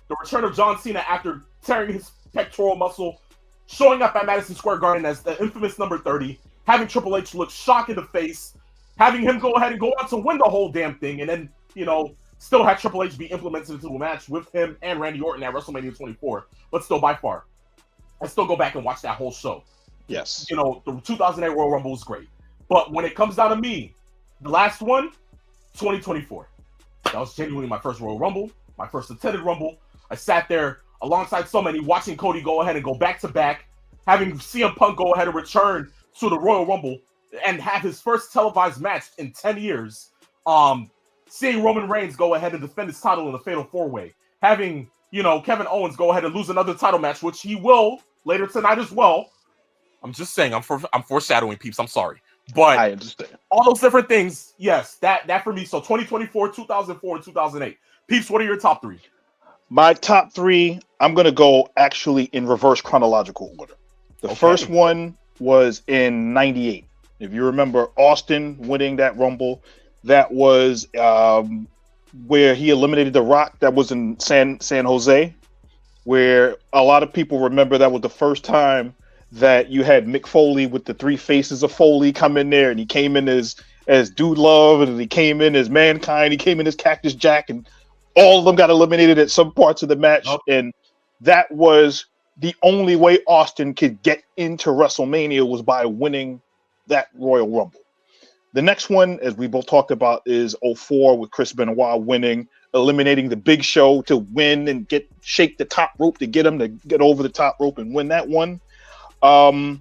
The return of John Cena after tearing his pectoral muscle, showing up at Madison Square Garden as the infamous number 30, having Triple H look shocked in the face, having him go ahead and go on to win the whole damn thing, and then, still had Triple H be implemented into a match with him and Randy Orton at WrestleMania 24. But still, by far, I still go back and watch that whole show. Yes. The 2008 Royal Rumble was great. But when it comes down to me, the last one, 2024. That was genuinely my first Royal Rumble, my first attended Rumble. I sat there alongside so many, watching Cody go ahead and go back-to-back, having CM Punk go ahead and return to the Royal Rumble and have his first televised match in 10 years. Seeing Roman Reigns go ahead and defend his title in the Fatal 4-Way. Having, Kevin Owens go ahead and lose another title match, which he will later tonight as well. I'm just saying, I'm foreshadowing, Peeps. I'm sorry. But I understand. All those different things, yes, that for me. So 2024, 2004, and 2008. Peeps, what are your top 3? My top 3, I'm going to go actually in reverse chronological order. The first one was in 98. If you remember Austin winning that Rumble, that was where he eliminated The Rock. That was in San Jose, where a lot of people remember that was the first time that you had Mick Foley with the 3 faces of Foley come in there, and he came in as Dude Love, and he came in as Mankind, he came in as Cactus Jack, and all of them got eliminated at some parts of the match. And that was the only way Austin could get into WrestleMania, was by winning that Royal Rumble. The next one, as we both talked about, is 04 with Chris Benoit winning, eliminating the Big Show to win and shake the top rope to get him to get over the top rope and win that one. I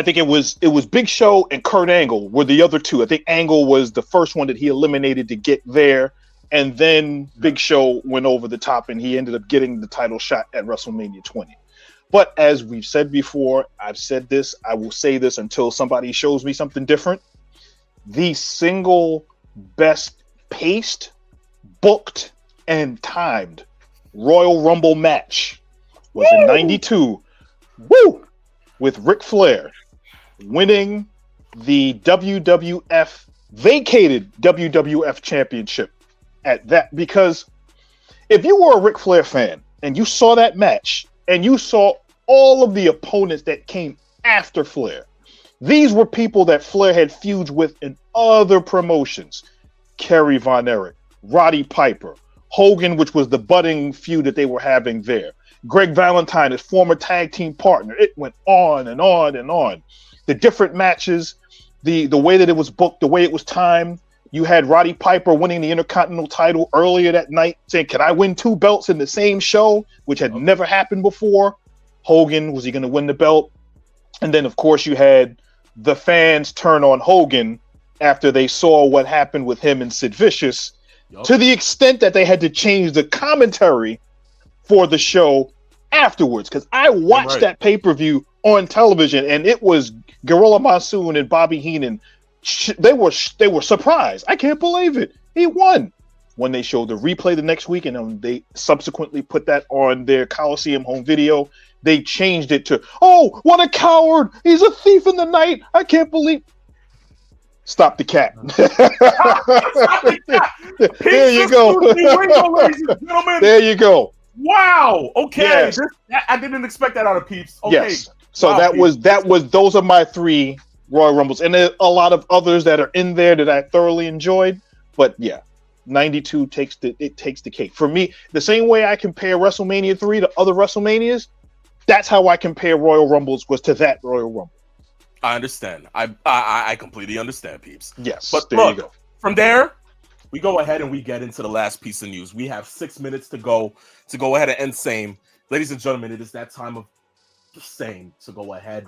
think it was Big Show and Kurt Angle were the other two. I think Angle was the first one that he eliminated to get there, and then Big Show went over the top, and he ended up getting the title shot at WrestleMania 20. But as we've said before, I've said this, I will say this until somebody shows me something different. The single best paced, booked, and timed Royal Rumble match was in 92. Woo! With Ric Flair winning the WWF vacated WWF championship at that. Because if you were a Ric Flair fan and you saw that match and you saw all of the opponents that came after Flair, these were people that Flair had feuds with in other promotions. Kerry Von Erich, Roddy Piper, Hogan, which was the budding feud that they were having there. Greg Valentine, his former tag team partner. It went on and on and on. The different matches, the way that it was booked, the way it was timed. You had Roddy Piper winning the Intercontinental title earlier that night, saying, "Can I win 2 belts in the same show?" Which had never happened before. Hogan, was he going to win the belt? And then, of course, you had the fans turn on Hogan after they saw what happened with him and Sid Vicious, to the extent that they had to change the commentary for the show afterwards. Because I watched that pay-per-view on television, and it was Gorilla Monsoon and Bobby Heenan. They were surprised. I can't believe it. He won. When they showed the replay the next week, and they subsequently put that on their Coliseum home video, they changed it to, "Oh, what a coward! He's a thief in the night! I can't believe." Stop the cat. Stop the cat. There you go. Ladies and gentlemen. There you go. Wow. Okay. Yes. I didn't expect that out of Peeps. Okay. Yes. So wow, that was those are my 3 Royal Rumbles, and there are a lot of others that are in there that I thoroughly enjoyed. But yeah, 92 takes the cake for me. The same way I compare WrestleMania 3 to other WrestleManias, that's how I compare Royal Rumbles was to that Royal Rumble. I understand. I completely understand, Peeps. Yes. But there look, you go. From there, we go ahead and we get into the last piece of news. We have 6 minutes to go ahead and end same. Ladies and gentlemen, it is that time of the same to go ahead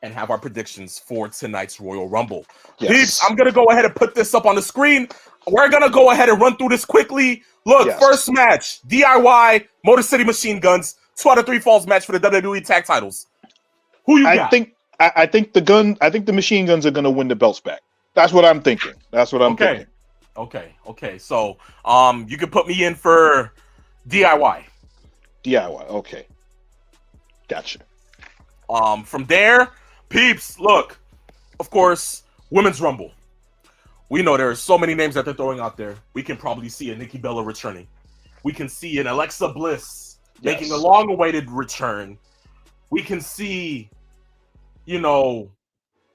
and have our predictions for tonight's Royal Rumble. Yes. Peeps, I'm going to go ahead and put this up on the screen. We're going to go ahead and run through this quickly. Look, Yes. first match, DIY, Motor City Machine Guns, 2 out of 3 falls match for the WWE Tag Titles. Who you got? I think the Machine Guns are going to win the belts back. That's what I'm thinking. Thinking. Okay. So, you can put me in for DIY. DIY. Okay. Gotcha. From there, Peeps, look, of course, Women's Rumble. We know there are so many names that they're throwing out there. We can probably see a Nikki Bella returning. We can see an Alexa Bliss making a long-awaited return. We can see,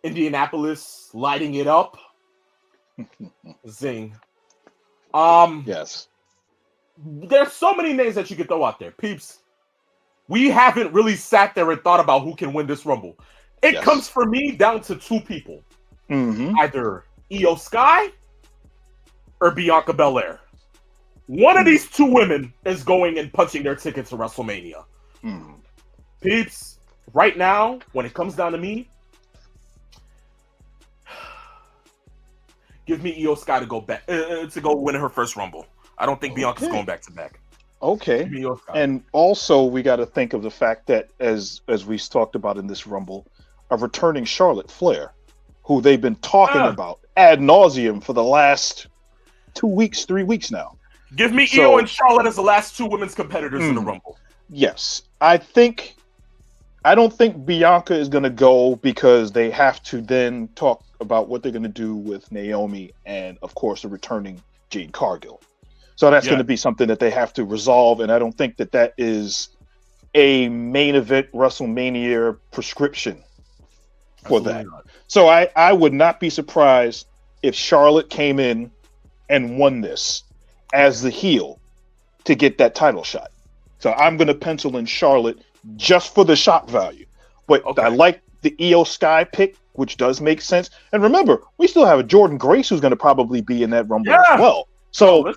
Indianapolis lighting it up. Zing. Yes. There's so many names that you could throw out there. Peeps, we haven't really sat there and thought about who can win this Rumble. It comes for me down to 2 people. Either Io Sky or Bianca Belair. One of these 2 women is going and punching their ticket to WrestleMania. Peeps, right now, when it comes down to me, give me Io Sky to go back to go win her first Rumble. I don't think Bianca's going back to back. Okay. And also, we got to think of the fact that, as we talked about in this Rumble, a returning Charlotte Flair, who they've been talking about ad nauseum for the last 2 weeks, 3 weeks now. Give me Io and Charlotte as the last 2 women's competitors in the Rumble. Yes. I don't think Bianca is going to go because they have to then talk about what they're going to do with Naomi and, of course, the returning Jade Cargill. So that's going to be something that they have to resolve, and I don't think that is a main event WrestleMania prescription for that. So I would not be surprised if Charlotte came in and won this as the heel to get that title shot. So I'm going to pencil in Charlotte just for the shock value. But I like the Io Sky pick, which does make sense. And remember, we still have a Jordan Grace who's going to probably be in that Rumble as well. So,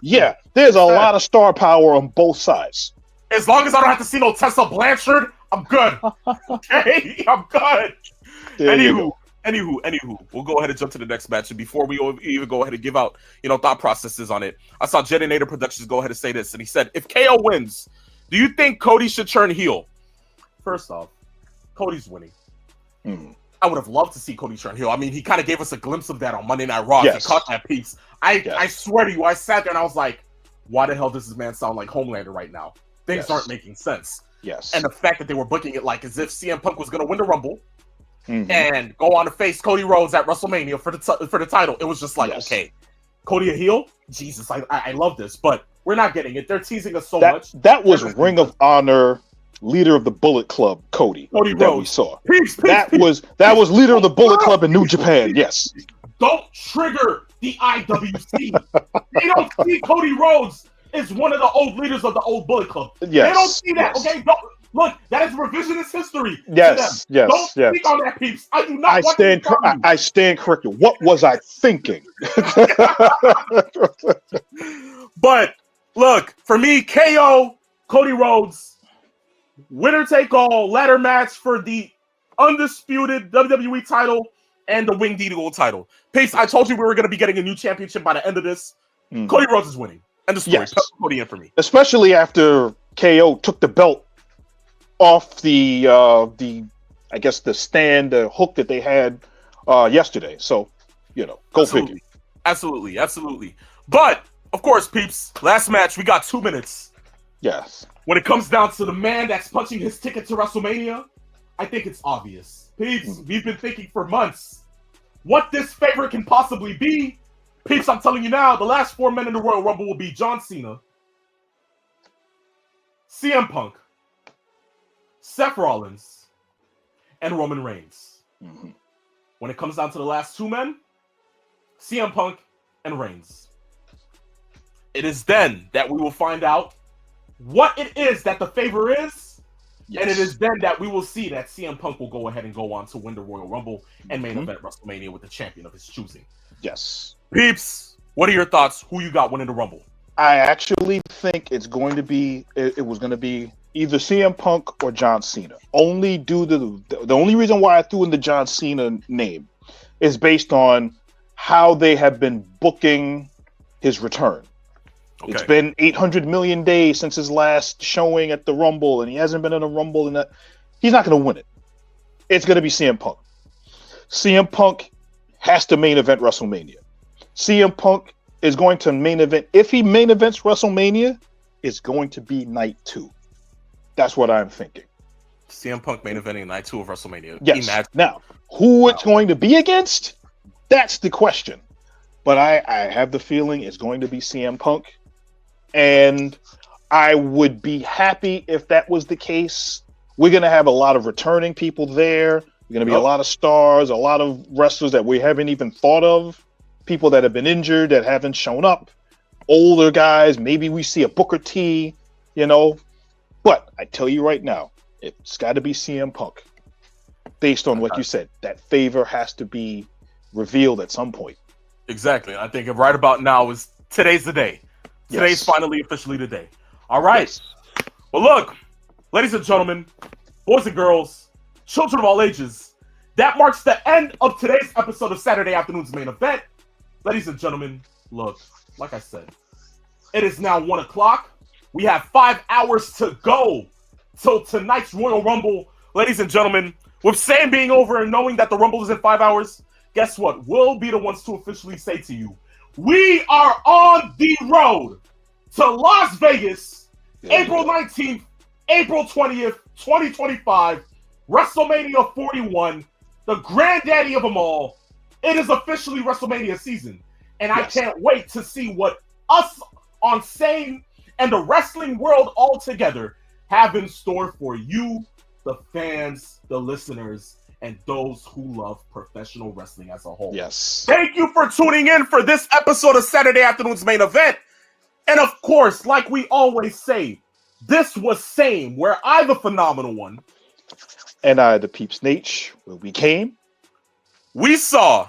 there's a lot of star power on both sides. As long as I don't have to see no Tessa Blanchard, I'm good. Okay? I'm good. Anywho, we'll go ahead and jump to the next match. And before we even go ahead and give out, thought processes on it, I saw Geninator Productions go ahead and say this. And he said, if KO wins, do you think Cody should turn heel? First off, Cody's winning. I would have loved to see Cody turn heel. I mean, he kind of gave us a glimpse of that on Monday Night Raw. He caught that piece. I swear to you, I sat there and I was like, why the hell does this man sound like Homelander right now? Things aren't making sense. And the fact that they were booking it like as if CM Punk was going to win the Rumble and go on to face Cody Rhodes at WrestleMania for the title. It was just like, okay, Cody a heel? Jesus, I love this, but we're not getting it. They're teasing us so much. That was Ring of Honor leader of the Bullet Club, Cody Rhodes. We saw. That was leader of the Bullet Club in New Japan. Yes. Don't trigger the IWC. They don't see Cody Rhodes as one of the old leaders of the old Bullet Club. They don't see that. Okay, look, that is revisionist history. Yes. Don't speak on that, peeps. I do not. I stand corrected. What was I thinking? But look, for me, KO, Cody Rhodes, winner take all ladder match for the undisputed WWE title and the Winged Eagle title. Pace, I told you we were going to be getting a new championship by the end of this. Cody Rhodes is winning. End of story. Yes. Cody in for me. Especially after KO took the belt off the I guess the hook that they had yesterday. So, go figure. Absolutely. But, of course, peeps, last match, we got 2 minutes. Yes. When it comes down to the man that's punching his ticket to WrestleMania, I think it's obvious. Peeps, we've been thinking for months what this favorite can possibly be. Peeps, I'm telling you now, the last 4 men in the Royal Rumble will be John Cena, CM Punk, Seth Rollins, and Roman Reigns. When it comes down to the last 2 men, CM Punk and Reigns. It is then that we will find out what it is that the favor is. And it is then that we will see that CM Punk will go ahead and go on to win the Royal Rumble and main event WrestleMania with the champion of his choosing. Yes. Peeps, what are your thoughts? Who you got winning the Rumble? I actually think it's going to be. It was going to be either CM Punk or John Cena. Only due to the only reason why I threw in the John Cena name is based on how they have been booking his return. Okay. It's been 800 million days since his last showing at the Rumble, and he hasn't been in a Rumble, and he's not going to win it. It's going to be CM Punk. CM Punk has to main event WrestleMania. CM Punk is going to main event. If he main events WrestleMania, it's going to be night 2. That's what I'm thinking. CM Punk main eventing night 2 of WrestleMania. Yes. Imagine. Now, who it's going to be against? That's the question. But I have the feeling it's going to be CM Punk. And I would be happy if that was the case. We're going to have a lot of returning people there. There's going to be a lot of stars, a lot of wrestlers that we haven't even thought of. People that have been injured, that haven't shown up. Older guys. Maybe we see a Booker T, But I tell you right now, it's got to be CM Punk. Based on what you said, that favor has to be revealed at some point. Exactly. I think right about now today's the day. Today's finally officially the day. All right. Yes. Well, look, ladies and gentlemen, boys and girls, children of all ages, that marks the end of today's episode of Saturday Afternoon's Main Event. Ladies and gentlemen, look, like I said, it is now 1 o'clock. We have 5 hours to go till tonight's Royal Rumble. Ladies and gentlemen, with Sam being over and knowing that the Rumble is in 5 hours, guess what? We'll be the ones to officially say to you, we are on the road to Las Vegas, April 19th, April 20th, 2025, WrestleMania 41, the granddaddy of them all. It is officially WrestleMania season, and I can't wait to see what us on Sane and the wrestling world altogether have in store for you, the fans, the listeners, and those who love professional wrestling as a whole. Yes. Thank you for tuning in for this episode of Saturday Afternoon's Main Event. And of course, like we always say, this was Same, where I, the phenomenal one, and I, the Peeps Nate, where we came, we saw,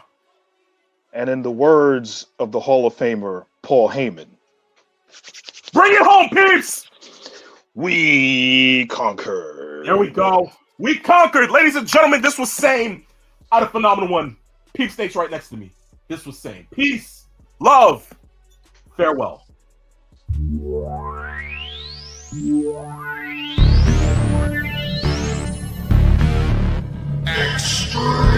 and in the words of the Hall of Famer Paul Heyman, bring it home, peeps! We conquered. There we go. We conquered. Ladies and gentlemen, this was Same. I, the phenomenal one, Peeps Nate's right next to me. This was Same. Peace, love, farewell. Extreme.